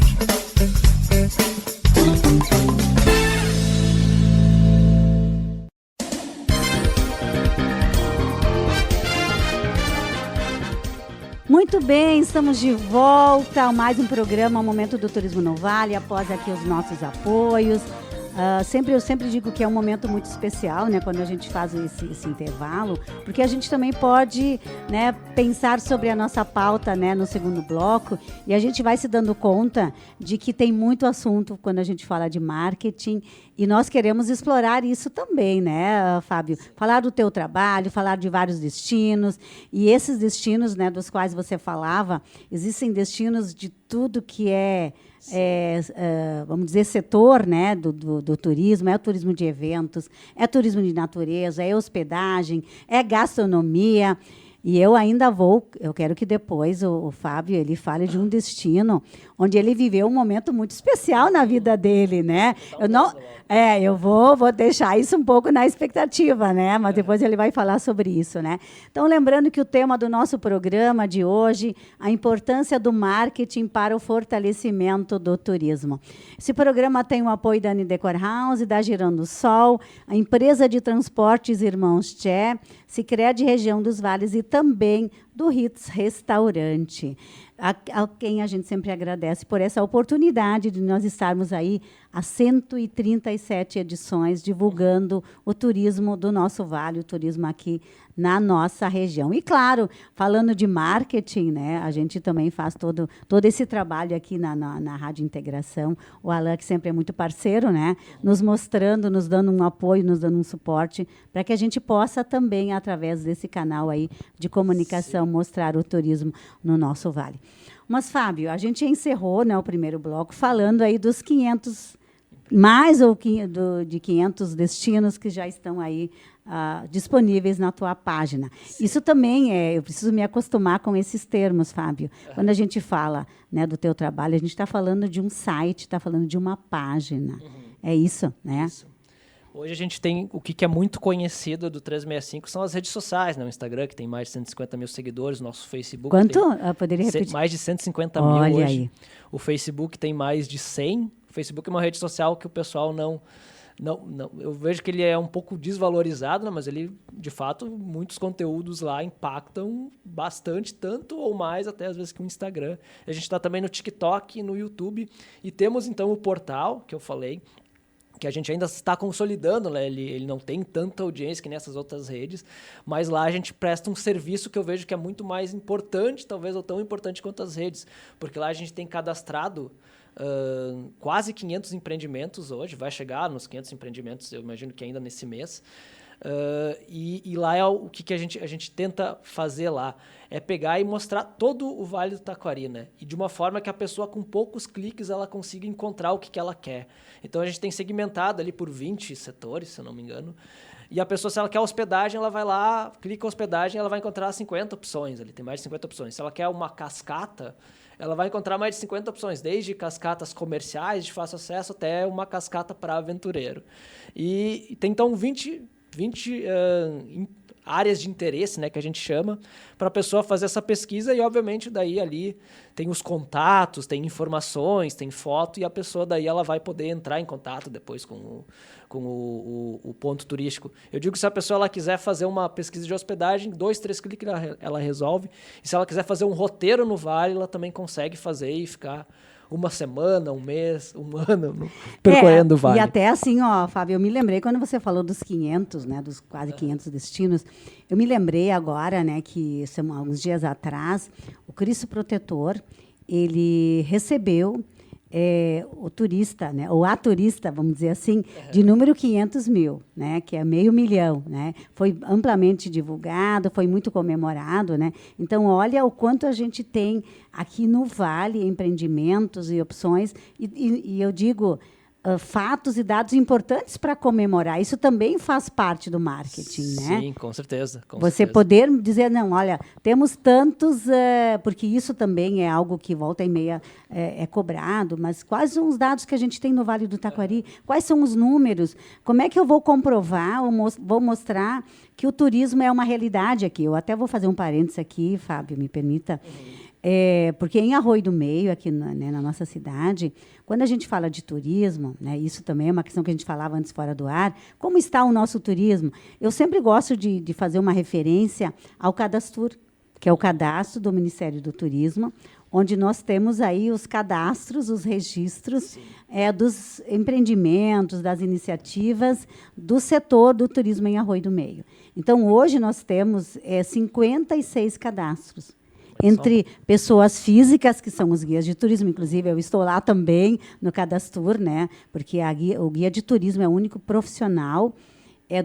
Muito bem, estamos de volta a mais um programa Momento do Turismo no Vale, após aqui os nossos apoios. Eu sempre digo que é um momento muito especial, né, quando a gente faz esse intervalo, porque a gente também pode, né, pensar sobre a nossa pauta, né, no segundo bloco, e a gente vai se dando conta de que tem muito assunto quando a gente fala de marketing, e nós queremos explorar isso também, né, Fábio? Falar do teu trabalho, falar de vários destinos, e esses destinos, né, dos quais você falava, existem destinos de tudo que vamos dizer, setor, né, do turismo, é o turismo de eventos, é turismo de natureza, é hospedagem, é gastronomia. E eu quero que depois o Fábio ele fale de um destino onde ele viveu um momento muito especial na vida dele, né? Eu vou deixar isso um pouco na expectativa, né? Mas depois ele vai falar sobre isso, né? Então, lembrando que o tema do nosso programa de hoje, a importância do marketing para o fortalecimento do turismo. Esse programa tem o apoio da Nidecor House, da Girando Sol, a empresa de transportes Irmãos Tché, Sicredi Região dos Vales e também do Ritz Restaurante, a quem a gente sempre agradece por essa oportunidade de nós estarmos aí há 137 edições divulgando o turismo do nosso vale, o turismo aqui na nossa região. E, claro, falando de marketing, né, a gente também faz todo esse trabalho aqui na Rádio Integração. O Alan, que sempre é muito parceiro, né, nos mostrando, nos dando um apoio, nos dando um suporte, para que a gente possa também, através desse canal aí de comunicação, mostrar o turismo no nosso vale. Mas, Fábio, a gente encerrou, né, o primeiro bloco falando aí dos 500, de 500 destinos que já estão aí disponíveis na tua página. Sim. Isso também eu preciso me acostumar com esses termos, Fábio. Quando a gente fala, né, do teu trabalho, a gente está falando de um site, está falando de uma página. É isso, né? Isso. Hoje a gente tem o que é muito conhecido do 365, são as redes sociais, né? O Instagram, que tem mais de 150 mil seguidores, o nosso Facebook... Quanto? Poderia repetir? Mais de 150 mil hoje. Olha aí. O Facebook tem mais de 100. O Facebook é uma rede social que o pessoal não, eu vejo que ele é um pouco desvalorizado, né? Mas ele, de fato, muitos conteúdos lá impactam bastante, tanto ou mais até às vezes que o Instagram. A gente está também no TikTok, no YouTube, e temos então o portal, que eu falei, que a gente ainda está consolidando, né? Ele não tem tanta audiência que nessas outras redes, mas lá a gente presta um serviço que eu vejo que é muito mais importante, talvez, ou tão importante quanto as redes, porque lá a gente tem cadastrado quase 500 empreendimentos hoje, vai chegar nos 500 empreendimentos, eu imagino que ainda nesse mês. E lá é o que a gente tenta fazer lá, é pegar e mostrar todo o Vale do Taquari, né? E de uma forma que a pessoa, com poucos cliques, ela consiga encontrar o que ela quer. Então, a gente tem segmentado ali por 20 setores, se eu não me engano, e a pessoa, se ela quer hospedagem, ela vai lá, clica hospedagem, ela vai encontrar 50 opções, ali tem mais de 50 opções. Se ela quer uma cascata, ela vai encontrar mais de 50 opções, desde cascatas comerciais de fácil acesso até uma cascata para aventureiro. E tem, então, 20 áreas de interesse, né, que a gente chama, para a pessoa fazer essa pesquisa e, obviamente, daí ali tem os contatos, tem informações, tem foto e a pessoa daí ela vai poder entrar em contato depois com o ponto turístico. Eu digo que se a pessoa ela quiser fazer uma pesquisa de hospedagem, 2, 3 cliques ela resolve. E se ela quiser fazer um roteiro no Vale, ela também consegue fazer e ficar uma semana, um mês, um ano percorrendo o Vale. E até assim, Fábio, eu me lembrei quando você falou dos 500, né, dos quase 500 destinos, eu me lembrei agora, né, que alguns dias atrás, o Cristo Protetor, ele recebeu o turista, né, ou a turista, vamos dizer assim, de número 500 mil, né, que é 500 mil, né, foi amplamente divulgado, foi muito comemorado, né, então olha o quanto a gente tem aqui no Vale, empreendimentos e opções, e eu digo, fatos e dados importantes para comemorar. Isso também faz parte do marketing, né? Sim, com certeza. Você poder dizer, não, olha, temos tantos, porque isso também é algo que volta e meia é cobrado, mas quais são os dados que a gente tem no Vale do Taquari? Quais são os números? Como é que eu vou comprovar, vou mostrar que o turismo é uma realidade aqui? Eu até vou fazer um parênteses aqui, Fábio, me permita. Porque em Arroio do Meio, aqui na nossa cidade, quando a gente fala de turismo, né, isso também é uma questão que a gente falava antes fora do ar, como está o nosso turismo? Eu sempre gosto de fazer uma referência ao Cadastur, que é o cadastro do Ministério do Turismo, onde nós temos aí os cadastros, os registros dos empreendimentos, das iniciativas do setor do turismo em Arroio do Meio. Então, hoje nós temos 56 cadastros. Entre pessoas físicas, que são os guias de turismo, inclusive eu estou lá também no Cadastur, né, porque o guia de turismo é o único profissional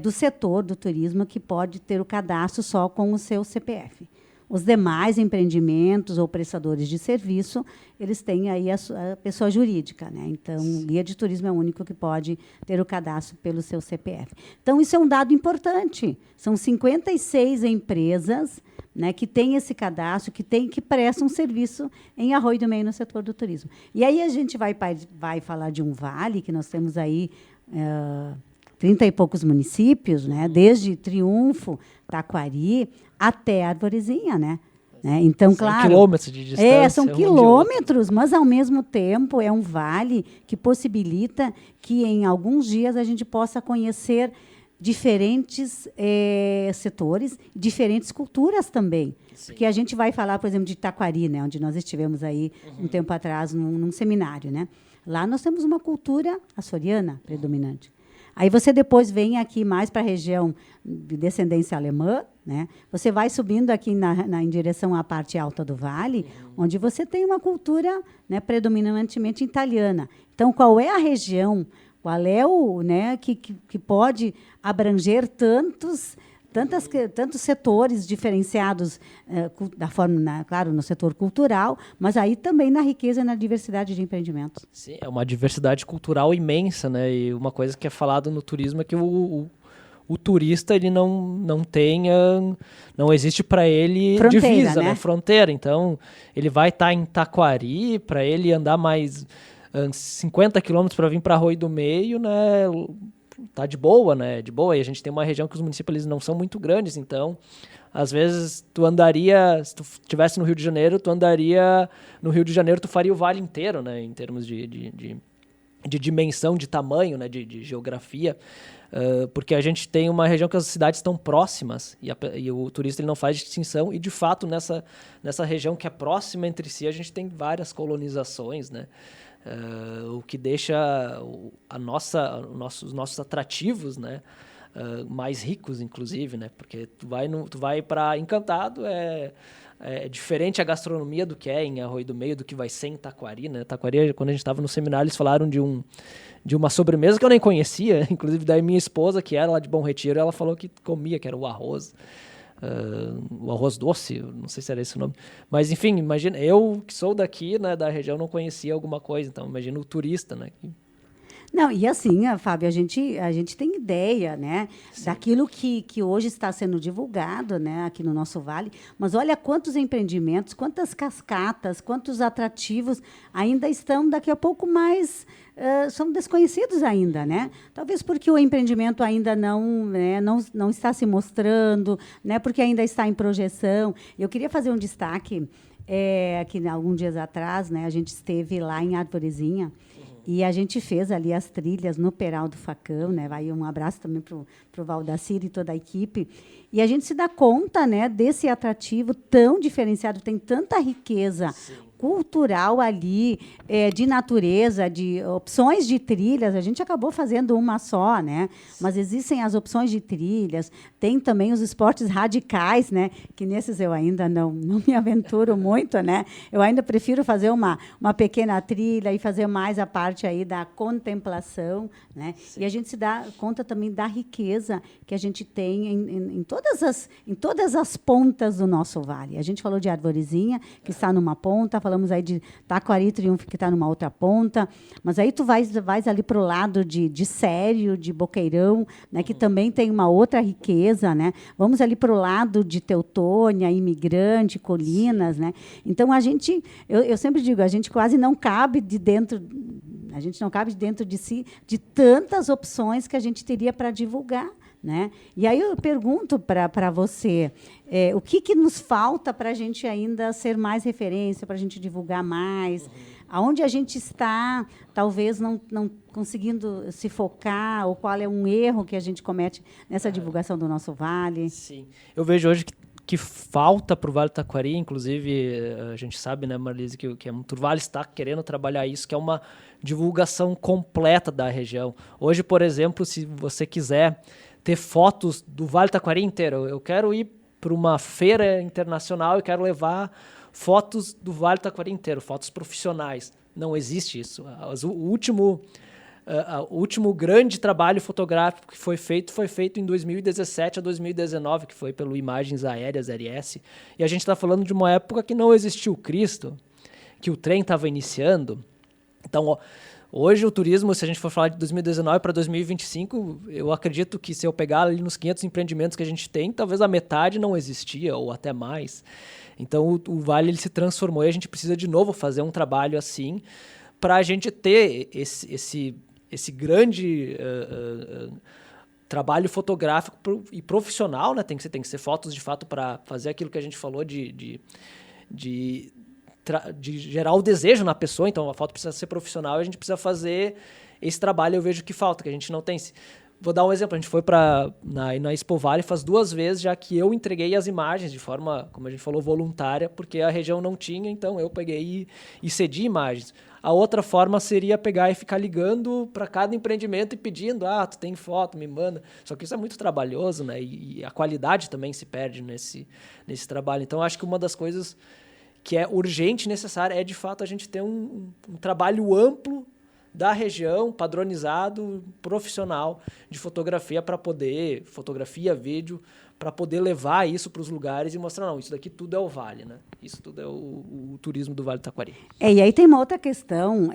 do setor do turismo que pode ter o cadastro só com o seu CPF. Os demais empreendimentos ou prestadores de serviço, eles têm aí a pessoa jurídica, né? Então, o guia de turismo é o único que pode ter o cadastro pelo seu CPF. Então, isso é um dado importante. São 56 empresas, né, que têm esse cadastro, que prestam um serviço em Arroio do Meio no setor do turismo. E aí a gente vai falar de um vale, que nós temos aí 30 e poucos municípios, né, desde Triunfo, Taquari, até Arvorezinha, né? Então, claro... quilômetros de distância. São quilômetros, mas, ao mesmo tempo, é um vale que possibilita que, em alguns dias, a gente possa conhecer diferentes setores, diferentes culturas também. Sim. Porque a gente vai falar, por exemplo, de Taquari, né, onde nós estivemos aí um tempo atrás num seminário, né? Lá nós temos uma cultura açoriana predominante. Aí você depois vem aqui mais para a região de descendência alemã, né? Você vai subindo aqui em direção à parte alta do vale, onde você tem uma cultura, né, predominantemente italiana. Então, qual é a região? Qual é o, né, que pode abranger tantos setores diferenciados da forma, claro, no setor cultural, mas aí também na riqueza e na diversidade de empreendimentos. Sim, é uma diversidade cultural imensa, né? E uma coisa que é falado no turismo é que o turista ele não existe para ele fronteira, divisa, né? Fronteira. Então, ele vai estar em Taquari, para ele andar mais 50 quilômetros para vir para Arroio do Meio, né? Tá de boa, né? De boa. E a gente tem uma região que os municípios eles não são muito grandes, então, às vezes, tu andaria, se tu estivesse no Rio de Janeiro, tu faria o vale inteiro, né? Em termos de dimensão, de tamanho, né? De geografia. Porque a gente tem uma região que as cidades estão próximas e o turista ele não faz distinção. E, de fato, nessa região que é próxima entre si, a gente tem várias colonizações, né? O que deixa os nossos atrativos, né, mais ricos, inclusive, né, porque tu vai para Encantado, é diferente a gastronomia do que é em Arroio do Meio, do que vai ser em Taquari, né? Taquari, quando a gente estava no seminário, eles falaram de uma sobremesa que eu nem conhecia, inclusive da minha esposa, que era lá de Bom Retiro, ela falou que comia, que era o arroz doce, não sei se era esse o nome, mas enfim, imagina, eu que sou daqui, né, da região, não conhecia alguma coisa, então imagina o turista, né? Não, e assim, Fábio, a gente tem ideia, né, daquilo que hoje está sendo divulgado, né, aqui no nosso vale, mas olha quantos empreendimentos, quantas cascatas, quantos atrativos ainda estão daqui a pouco mais são desconhecidos ainda, né? Talvez porque o empreendimento ainda não está se mostrando, né? Porque ainda está em projeção. Eu queria fazer um destaque que alguns dias atrás, né? A gente esteve lá em Arvorezinha e a gente fez ali as trilhas no Peral do Facão, né? Vai um abraço também para o Valdacir e toda a equipe. E a gente se dá conta, né, desse atrativo tão diferenciado, tem tanta riqueza cultural ali, de natureza, de opções de trilhas. A gente acabou fazendo uma só, né? Mas existem as opções de trilhas, tem também os esportes radicais, né? Que nesses eu ainda não me aventuro muito, né? Eu ainda prefiro fazer uma pequena trilha e fazer mais a parte aí da contemplação, né? E a gente se dá conta também da riqueza que a gente tem em todas as pontas do nosso vale. A gente falou de Arvorezinha, que está numa ponta, falamos aí de Taquari Triunfo, que está numa outra ponta, mas aí tu vais ali para o lado de Sério, de Boqueirão, né, que também tem uma outra riqueza, né? Vamos ali para o lado de Teutônia, Imigrante, Colinas, né? Então, eu sempre digo, a gente quase não cabe dentro de si de tantas opções que a gente teria para divulgar, né? E aí eu pergunto para você, o que nos falta para a gente ainda ser mais referência, para a gente divulgar mais? Aonde a gente está, talvez não conseguindo se focar, ou qual é um erro que a gente comete nessa divulgação do nosso vale? Sim. Eu vejo hoje que falta para o Vale do Taquari, inclusive, a gente sabe, né, Marlise, que o Turvale está querendo trabalhar isso, que é uma divulgação completa da região. Hoje, por exemplo, se você quiser ter fotos do Vale do Taquari inteiro, eu quero ir para uma feira internacional e quero levar fotos do Vale do Taquari inteiro, fotos profissionais. Não existe isso. O último grande trabalho fotográfico que foi feito em 2017 a 2019, que foi pelo Imagens Aéreas, RS. E a gente está falando de uma época que não existiu o Cristo, que o trem estava iniciando. Então, hoje o turismo, se a gente for falar de 2019 para 2025, eu acredito que se eu pegar ali nos 500 empreendimentos que a gente tem, talvez a metade não existia, ou até mais. Então, o Vale ele se transformou e a gente precisa de novo fazer um trabalho assim para a gente ter esse grande trabalho fotográfico e profissional, né? Tem que ser fotos de fato para fazer aquilo que a gente falou de gerar o desejo na pessoa. Então a foto precisa ser profissional e a gente precisa fazer esse trabalho. Eu vejo que falta, que a gente não tem. Vou dar um exemplo, a gente foi na Expo Vale faz 2 vezes, já que eu entreguei as imagens de forma, como a gente falou, voluntária, porque a região não tinha, então eu peguei e cedi imagens. A outra forma seria pegar e ficar ligando para cada empreendimento e pedindo, tu tem foto, me manda. Só que isso é muito trabalhoso, né? E a qualidade também se perde nesse trabalho. Então, acho que uma das coisas que é urgente e necessária é, de fato, a gente ter um trabalho amplo da região, padronizado, profissional de fotografia vídeo, para poder levar isso para os lugares e mostrar, não, isso daqui tudo é o Vale, né? Isso tudo é o turismo do Vale do Taquari. E aí tem uma outra questão,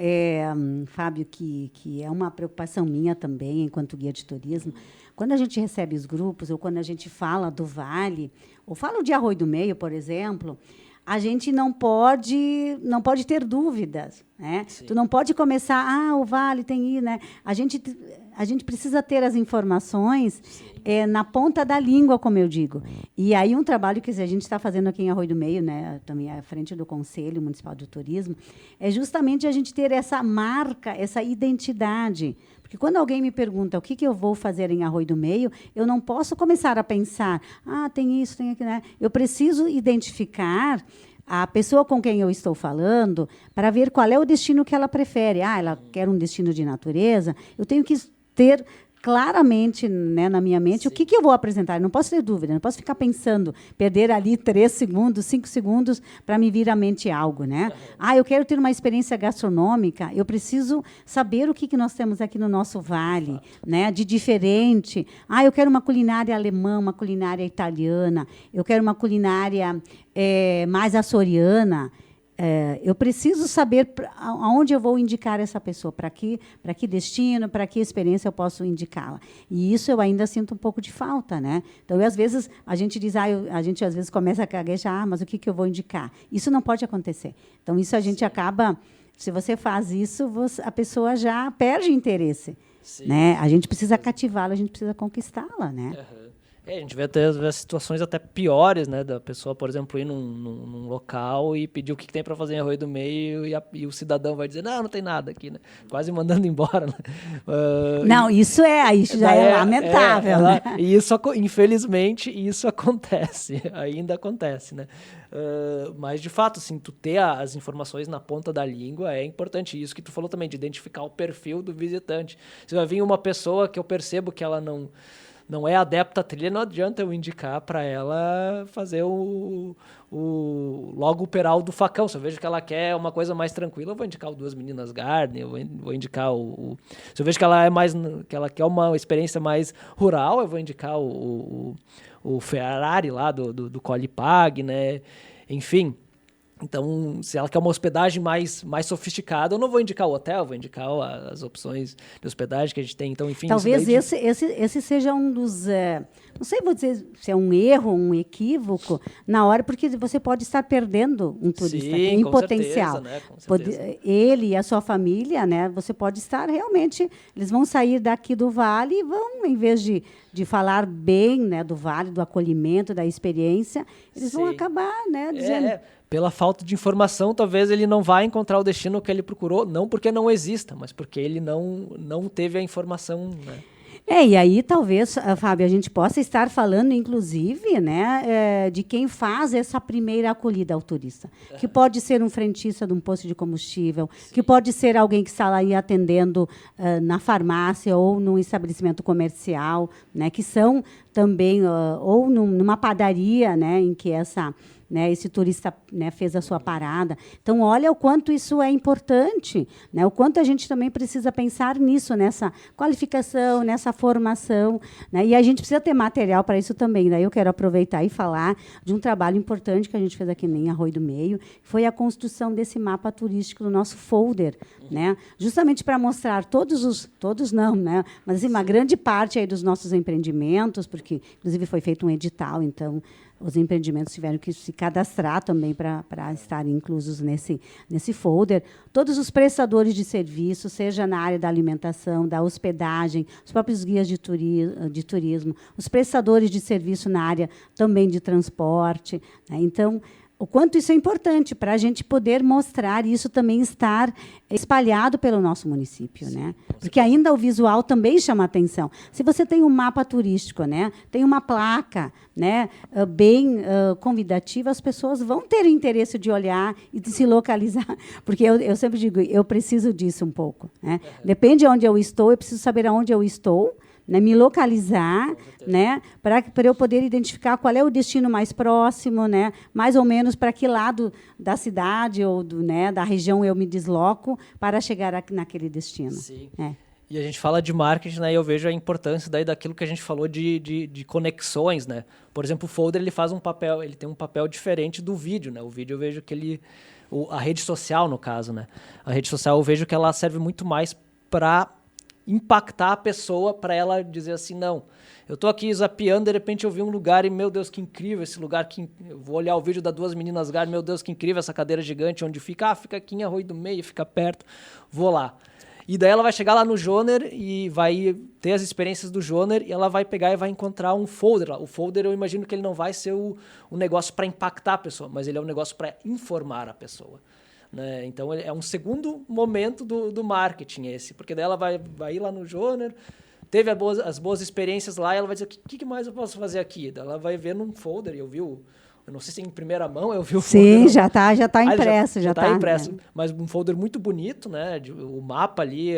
Fábio, que é uma preocupação minha também, enquanto guia de turismo. Quando a gente recebe os grupos, ou quando a gente fala do Vale, ou fala de Arroio do Meio, por exemplo, a gente não pode ter dúvidas, né? Tu não pode começar, o Vale tem né? A gente precisa ter as informações na ponta da língua, como eu digo. E aí um trabalho que a gente está fazendo aqui em Arroio do Meio, né, também à frente do Conselho Municipal do Turismo, é justamente a gente ter essa marca, essa identidade. Porque quando alguém me pergunta o que eu vou fazer em Arroio do Meio, eu não posso começar a pensar, tem isso, tem aquilo, né? Eu preciso identificar a pessoa com quem eu estou falando para ver qual é o destino que ela prefere. Ela quer um destino de natureza, eu tenho que ter claramente, né, na minha mente, o que eu vou apresentar. Eu não posso ter dúvida, não posso ficar pensando, perder ali 3 segundos, 5 segundos para me vir à mente algo, né? Eu quero ter uma experiência gastronômica, eu preciso saber o que nós temos aqui no nosso vale, né, de diferente. Eu quero uma culinária alemã, uma culinária italiana, eu quero uma culinária mais açoriana. eu preciso saber aonde eu vou indicar essa pessoa, para que destino, para que experiência eu posso indicá-la. E isso eu ainda sinto um pouco de falta, né? Então, às vezes, a gente diz, a gente às vezes começa a gaguejar, mas o que eu vou indicar? Isso não pode acontecer. Então, isso a gente acaba, se você faz isso, a pessoa já perde interesse. Né? A gente precisa cativá-la, a gente precisa conquistá-la, né? A gente vê até as situações até piores, né? Da pessoa, por exemplo, ir num local e pedir o que tem para fazer em Arroio do Meio e o cidadão vai dizer, não tem nada aqui, né? Quase mandando embora. Né? Não, isso já é lamentável, né? E isso, infelizmente, isso acontece, ainda acontece, né? Mas, de fato, assim, tu ter as informações na ponta da língua é importante. Isso que tu falou também, de identificar o perfil do visitante. Se vai vir uma pessoa que eu percebo que ela não é adepta à trilha, não adianta eu indicar para ela fazer logo o peral do facão. Se eu vejo que ela quer uma coisa mais tranquila, eu vou indicar o Duas Meninas Garden, eu vou indicar se eu vejo que ela quer uma experiência mais rural, eu vou indicar o Ferrari lá do Colipag, né? Enfim. Então, se ela quer uma hospedagem mais sofisticada, eu não vou indicar o hotel, eu vou indicar as opções de hospedagem que a gente tem. Então, enfim... Talvez esse seja um dos... não sei, vou dizer se é um erro, um equívoco, na hora, porque você pode estar perdendo um turista em potencial. Certeza, né? Com certeza. Ele e a sua família, né? Você pode estar realmente... Eles vão sair daqui do Vale e vão, em vez de falar bem, né, do Vale, do acolhimento, da experiência, eles vão acabar, né, dizendo... Pela falta de informação, talvez ele não vá encontrar o destino que ele procurou, não porque não exista, mas porque ele não teve a informação, né? E aí talvez, Fábio, a gente possa estar falando, inclusive, né, de quem faz essa primeira acolhida ao turista. Que pode ser um frentista de um posto de combustível, que pode ser alguém que está lá aí atendendo na farmácia ou num estabelecimento comercial, né, que são também, ou numa padaria, né, em que esse turista, né, fez a sua parada. Então, olha o quanto isso é importante, né? O quanto a gente também precisa pensar nisso, nessa qualificação, nessa formação, né? E a gente precisa ter material para isso também. Daí eu quero aproveitar e falar de um trabalho importante que a gente fez aqui em Arroio do Meio, que foi a construção desse mapa turístico do nosso folder, né? Justamente para mostrar todos não, né? Mas assim, uma grande parte aí dos nossos empreendimentos, porque, inclusive, foi feito um edital, então... Os empreendimentos tiveram que se cadastrar também para estarem inclusos nesse folder. Todos os prestadores de serviço, seja na área da alimentação, da hospedagem, os próprios guias de turismo, os prestadores de serviço na área também de transporte, né? Então, o quanto isso é importante para a gente poder mostrar e isso também estar espalhado pelo nosso município, né? Porque ainda o visual também chama atenção. Se você tem um mapa turístico, né, tem uma placa, né, bem convidativa, as pessoas vão ter interesse de olhar e de se localizar. Porque eu sempre digo, eu preciso disso um pouco, né? Depende de onde eu estou, eu preciso saber aonde eu estou, né, me localizar, né, para eu poder identificar qual é o destino mais próximo, né, mais ou menos para que lado da cidade ou da região eu me desloco para chegar naquele destino. Sim. E a gente fala de marketing, né, e eu vejo a importância daquilo que a gente falou de conexões, né. Por exemplo, o folder ele tem um papel diferente do vídeo, né. O vídeo eu vejo que a rede social, no caso, né, a rede social eu vejo que ela serve muito mais para impactar a pessoa, para ela dizer assim, não, eu estou aqui zapeando, de repente eu vi um lugar e, meu Deus, que incrível esse lugar, eu vou olhar o vídeo da Duas Meninas Garden, meu Deus, que incrível essa cadeira gigante, onde fica? Fica aqui em Arroio do Meio, fica perto, vou lá. E daí ela vai chegar lá no Joner e vai ter as experiências do Joner e ela vai pegar e vai encontrar um folder lá. O folder, eu imagino que ele não vai ser o negócio para impactar a pessoa, mas ele é um negócio para informar a pessoa. Né? Então, é um segundo momento do marketing esse, porque daí ela vai ir lá no Joner, teve as boas experiências lá, e ela vai dizer, o que mais eu posso fazer aqui? Daí ela vai ver num folder, eu não sei se em primeira mão eu vi o folder. Sim, já tá impresso. Já tá impresso, né? Mas um folder muito bonito, né? O mapa ali,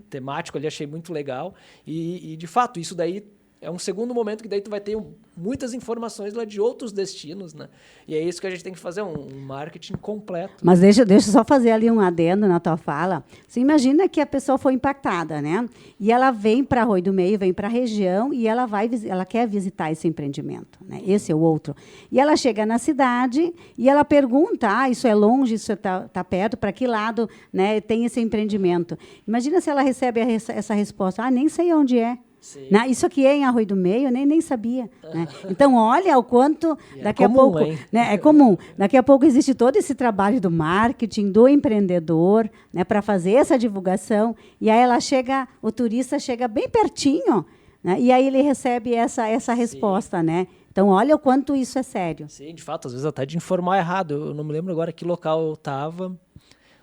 temático ali, achei muito legal. E, de fato, isso daí é um segundo momento que daí tu vai ter muitas informações lá de outros destinos, né? E é isso que a gente tem que fazer, um marketing completo. Mas deixa eu só fazer ali um adendo na tua fala. Você imagina que a pessoa foi impactada, né? E ela vem para Arroio do Meio, vem para a região e ela quer visitar esse empreendimento, né? Esse é o outro. E ela chega na cidade e ela pergunta, isso é longe, isso tá perto, para que lado, né, tem esse empreendimento? Imagina se ela recebe essa resposta, nem sei onde é. Né? Isso aqui é em Arroio do Meio, eu nem sabia. Né? Então, olha o quanto, daqui a pouco... Né, é comum. Daqui a pouco existe todo esse trabalho do marketing, do empreendedor, né, para fazer essa divulgação. E aí o turista chega bem pertinho, né, e aí ele recebe essa resposta. Né? Então, olha o quanto isso é sério. Sim, de fato, às vezes até de informar errado. Eu não me lembro agora que local eu estava...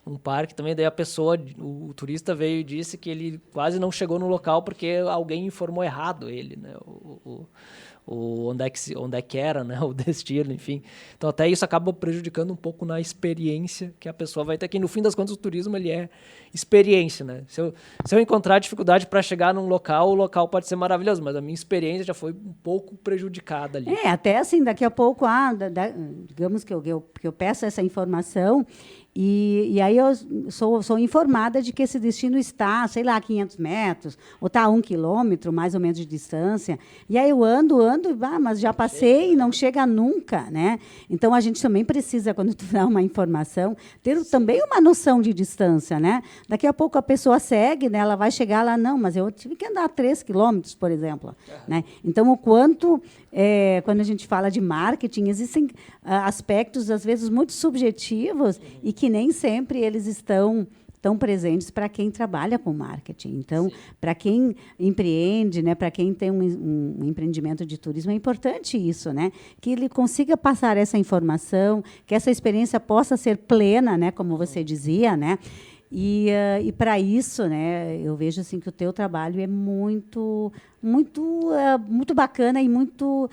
Um parque também, daí o turista veio e disse que ele quase não chegou no local porque alguém informou errado ele, né? Onde é que era, né? O destino, enfim. Então até isso acaba prejudicando um pouco na experiência que a pessoa vai ter, que no fim das contas o turismo ele é experiência, né? Se eu encontrar dificuldade para chegar num local, o local pode ser maravilhoso, mas a minha experiência já foi um pouco prejudicada ali. Até assim, daqui a pouco, digamos que eu peço essa informação e aí eu sou informada de que esse destino está, sei lá, a 500 metros, ou está a 1 quilômetro, mais ou menos, de distância. E aí eu ando, mas já passei e não chega nunca, né? Então, a gente também precisa, quando tu dá uma informação, ter também uma noção de distância, né? Daqui a pouco a pessoa segue, né? Ela vai chegar lá, não, mas eu tive que andar 3 quilômetros, por exemplo. Né? Então, o quanto, quando a gente fala de marketing, existem aspectos, às vezes, muito subjetivos e que nem sempre eles estão tão presentes para quem trabalha com marketing. Então, para quem empreende, né, para quem tem um empreendimento de turismo, é importante isso, né, que ele consiga passar essa informação, que essa experiência possa ser plena, né, como você dizia, né. E para isso, né, eu vejo assim que o teu trabalho é muito bacana e muito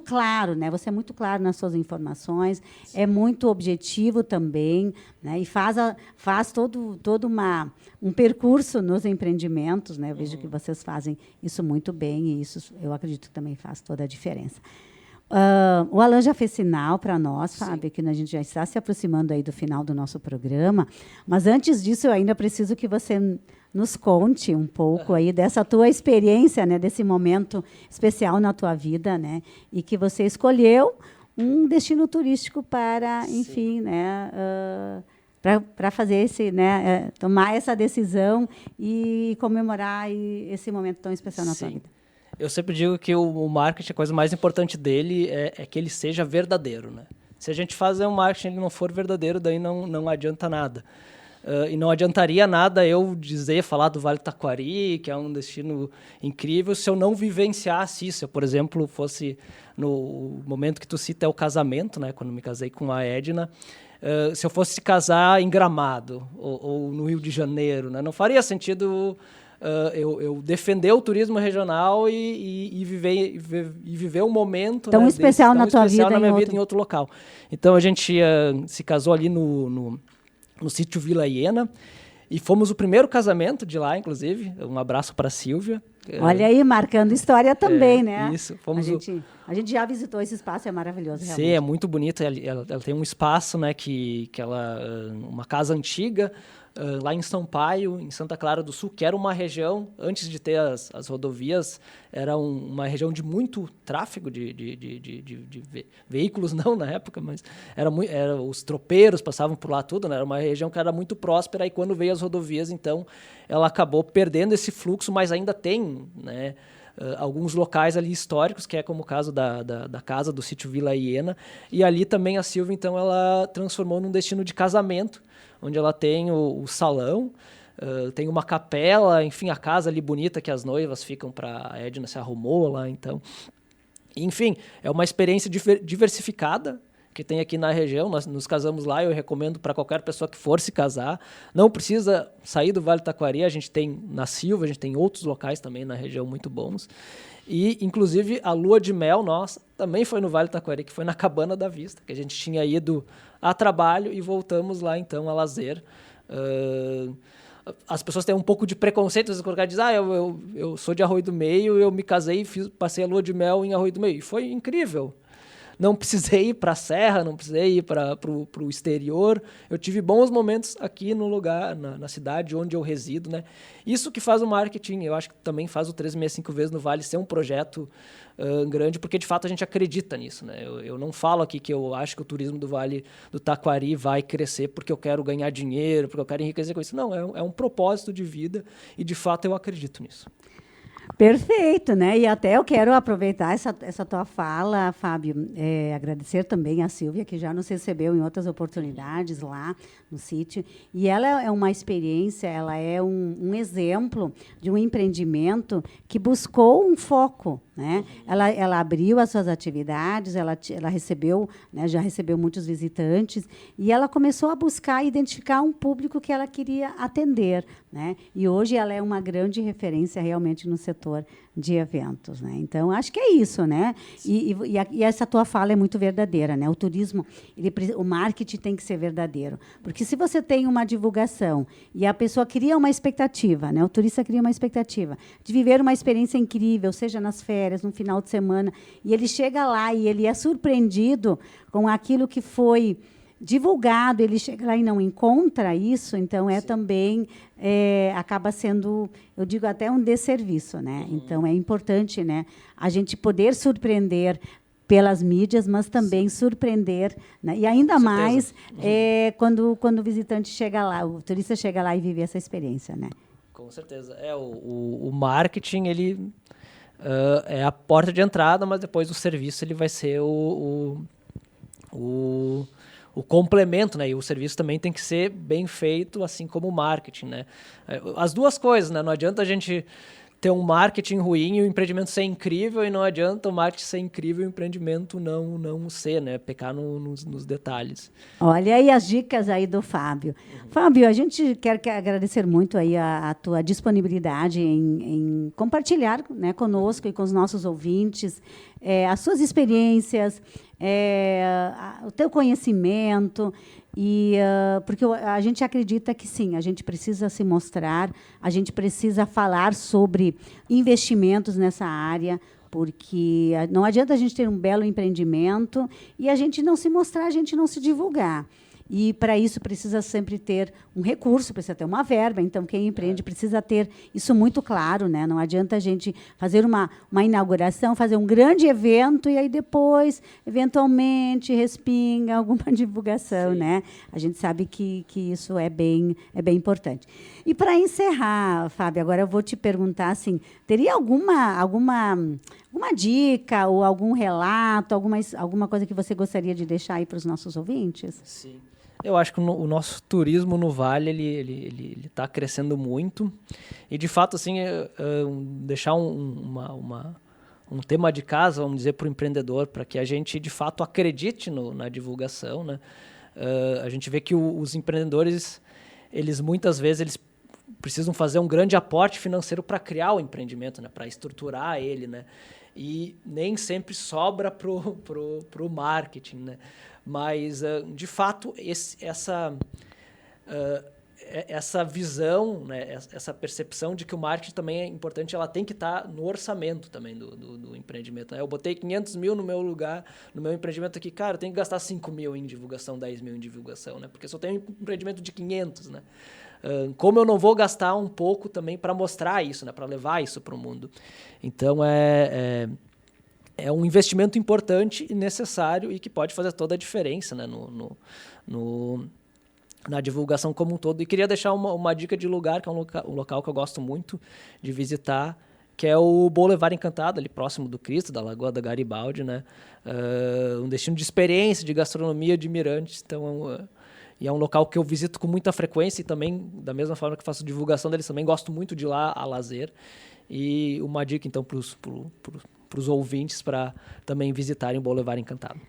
claro, né? Você é muito claro nas suas informações, é muito objetivo também, né? E faz todo um percurso nos empreendimentos, né? Eu vejo que vocês fazem isso muito bem e isso eu acredito que também faz toda a diferença. O Alan já fez sinal para nós, Fábio, que a gente já está se aproximando aí do final do nosso programa, mas antes disso eu ainda preciso que você nos conte um pouco aí dessa tua experiência, né, desse momento especial na tua vida, né, e que você escolheu um destino turístico para, enfim, né, para fazer tomar essa decisão e comemorar esse momento tão especial na tua vida. Eu sempre digo que o marketing, a coisa mais importante dele é que ele seja verdadeiro, né? Se a gente fazer um marketing e ele não for verdadeiro, daí não adianta nada. E não adiantaria nada eu falar do Vale do Taquari, que é um destino incrível, se eu não vivenciasse isso. Se eu, por exemplo, fosse no momento que tu cita é o casamento, né? Quando me casei com a Edna, se eu fosse casar em Gramado ou no Rio de Janeiro, né? Não faria sentido... eu defender o turismo regional e viver um momento tão especial na tua vida, na minha vida em outro local. Então a gente se casou ali no sítio Vila Iena e fomos o primeiro casamento de lá, inclusive. Um abraço para a Silvia. Olha aí, marcando história também, né? Isso. A gente já visitou esse espaço, é maravilhoso. Realmente. Sim, é muito bonito. Ela tem um espaço, né, uma casa antiga, lá em Sampaio, em Santa Clara do Sul, que era uma região, antes de ter as rodovias, era uma região de muito tráfego de veículos, não na época, mas os tropeiros passavam por lá tudo, né? Era uma região que era muito próspera, e quando veio as rodovias, então, ela acabou perdendo esse fluxo, mas ainda tem, né, alguns locais ali históricos, que é como o caso da casa do sítio Vila Iena, e ali também a Silvia, então, ela transformou num destino de casamento, onde ela tem o salão, tem uma capela, enfim, a casa ali bonita que as noivas ficam para a Edna se arrumou lá, então. Enfim, é uma experiência diversificada que tem aqui na região. Nós nos casamos lá, eu recomendo para qualquer pessoa que for se casar. Não precisa sair do Vale do Taquari, a gente tem na Silva, a gente tem outros locais também na região muito bons. E, inclusive, a lua de mel nossa também foi no Vale do Taquari, que foi na Cabana da Vista, que a gente tinha ido a trabalho e voltamos lá, então, a lazer. as pessoas têm um pouco de preconceito, às vezes colocar, diz, eu sou de Arroio do Meio, eu me casei e passei a lua de mel em Arroio do Meio. E foi incrível. Não precisei ir para a serra, não precisei ir para o exterior. Eu tive bons momentos aqui no lugar, na cidade onde eu resido, né? Isso que faz o marketing, eu acho que também faz o 365 vezes no Vale ser um projeto grande, porque de fato a gente acredita nisso, né? Eu não falo aqui que eu acho que o turismo do Vale do Taquari vai crescer porque eu quero ganhar dinheiro, porque eu quero enriquecer com isso. Não, é um propósito de vida e de fato eu acredito nisso. Perfeito, né? E até eu quero aproveitar essa tua fala, Fábio, agradecer também a Silvia, que já nos recebeu em outras oportunidades lá no sítio. E ela é uma experiência, ela é um exemplo de um empreendimento que buscou um foco, né? Ela abriu as suas atividades, ela recebeu, né, já recebeu muitos visitantes, e ela começou a buscar identificar um público que ela queria atender, né? E hoje ela é uma grande referência realmente no setor de eventos, né? Então, acho que é isso, né? E essa tua fala é muito verdadeira, né? O turismo, o marketing tem que ser verdadeiro. Porque se você tem uma divulgação e a pessoa cria uma expectativa, né? O turista cria uma expectativa de viver uma experiência incrível, seja nas férias, no final de semana, e ele chega lá e ele é surpreendido com aquilo que foi divulgado, ele chega lá e não encontra isso, então também acaba sendo, eu digo, até um desserviço, né? Então é importante, né, a gente poder surpreender pelas mídias, mas também surpreender, né? E ainda mais quando o visitante chega lá, o turista chega lá e vive essa experiência, né? Com certeza. O marketing, ele é a porta de entrada, mas depois o serviço ele vai ser o complemento, né? E o serviço também tem que ser bem feito, assim como o marketing, né? As duas coisas, né? Não adianta a gente ter um marketing ruim e o empreendimento ser incrível, e não adianta o marketing ser incrível e o empreendimento não ser, né? Pecar nos detalhes. Olha aí as dicas aí do Fábio. Fábio, a gente quer agradecer muito aí a tua disponibilidade em compartilhar, né, conosco e com os nossos ouvintes as suas experiências, o teu conhecimento, porque a gente acredita que sim, a gente precisa se mostrar, a gente precisa falar sobre investimentos nessa área, porque não adianta a gente ter um belo empreendimento e a gente não se mostrar, a gente não se divulgar. E, para isso, precisa sempre ter um recurso, precisa ter uma verba. Então, quem empreende precisa ter isso muito claro, né? Não adianta a gente fazer uma inauguração, fazer um grande evento e aí depois, eventualmente, respinga alguma divulgação, né? A gente sabe que isso é bem importante. E, para encerrar, Fábio, agora eu vou te perguntar, assim, teria alguma dica ou algum relato, alguma coisa que você gostaria de deixar aí para os nossos ouvintes? Sim. Eu acho que o nosso turismo no Vale ele está crescendo muito, e de fato assim deixar um tema de casa, vamos dizer, para o empreendedor, para que a gente de fato acredite na divulgação, né? A gente vê que os empreendedores, eles muitas vezes eles precisam fazer um grande aporte financeiro para criar o empreendimento, né? Para estruturar ele, né? E nem sempre sobra pro marketing, né? Mas, de fato, essa visão, né? Essa percepção de que o marketing também é importante, ela tem que estar no orçamento também do empreendimento, né? Eu botei 500 mil no meu empreendimento aqui, cara, eu tenho que gastar 5 mil em divulgação, 10 mil em divulgação, né? Porque se eu tenho um empreendimento de 500, né? Como eu não vou gastar um pouco também para mostrar isso, né? Para levar isso para o mundo. Então, é um investimento importante e necessário e que pode fazer toda a diferença, né? Na divulgação como um todo. E queria deixar uma dica de lugar, que é um local que eu gosto muito de visitar, que é o Boulevard Encantado, ali próximo do Cristo, da Lagoa da Garibaldi, né? Um destino de experiência, de gastronomia, de mirantes. Então, e é um local que eu visito com muita frequência e também, da mesma forma que faço divulgação deles, também gosto muito de ir lá a lazer. E uma dica, então, para os ouvintes para também visitarem o Boulevard Encantado.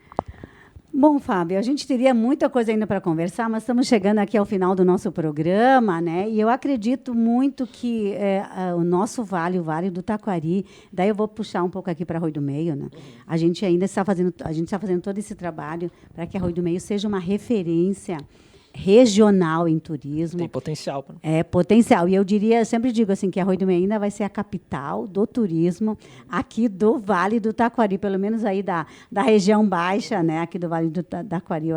Bom, Fábio, a gente teria muita coisa ainda para conversar, mas estamos chegando aqui ao final do nosso programa, né? E eu acredito muito que o nosso vale, o Vale do Taquari, daí eu vou puxar um pouco aqui para Arroio do Meio, né? A gente ainda está fazendo todo esse trabalho para que Arroio do Meio seja uma referência regional em turismo. Tem potencial. É potencial. E eu diria, sempre digo assim, que Arroio do Meio ainda vai ser a capital do turismo aqui do Vale do Taquari, pelo menos aí da região baixa, né? Aqui do Vale do Taquari,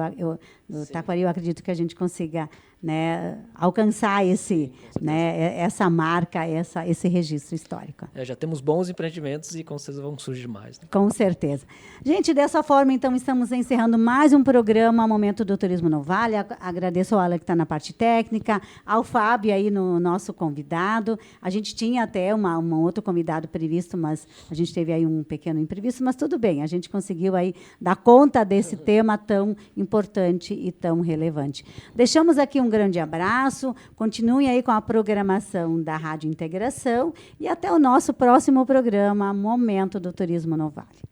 eu acredito que a gente consiga, né, alcançar essa marca, esse registro histórico. Já temos bons empreendimentos e com certeza vão surgir mais. Né? Com certeza. Gente, dessa forma, então, estamos encerrando mais um programa Momento do Turismo no Vale. Agradeço ao Alan que está na parte técnica, ao Fábio aí, no nosso convidado. A gente tinha até um outro convidado previsto, mas a gente teve aí um pequeno imprevisto, mas tudo bem, a gente conseguiu aí dar conta desse tema tão importante e tão relevante. Deixamos aqui um grande abraço, continuem aí com a programação da Rádio Integração e até o nosso próximo programa, Momento do Turismo no Vale.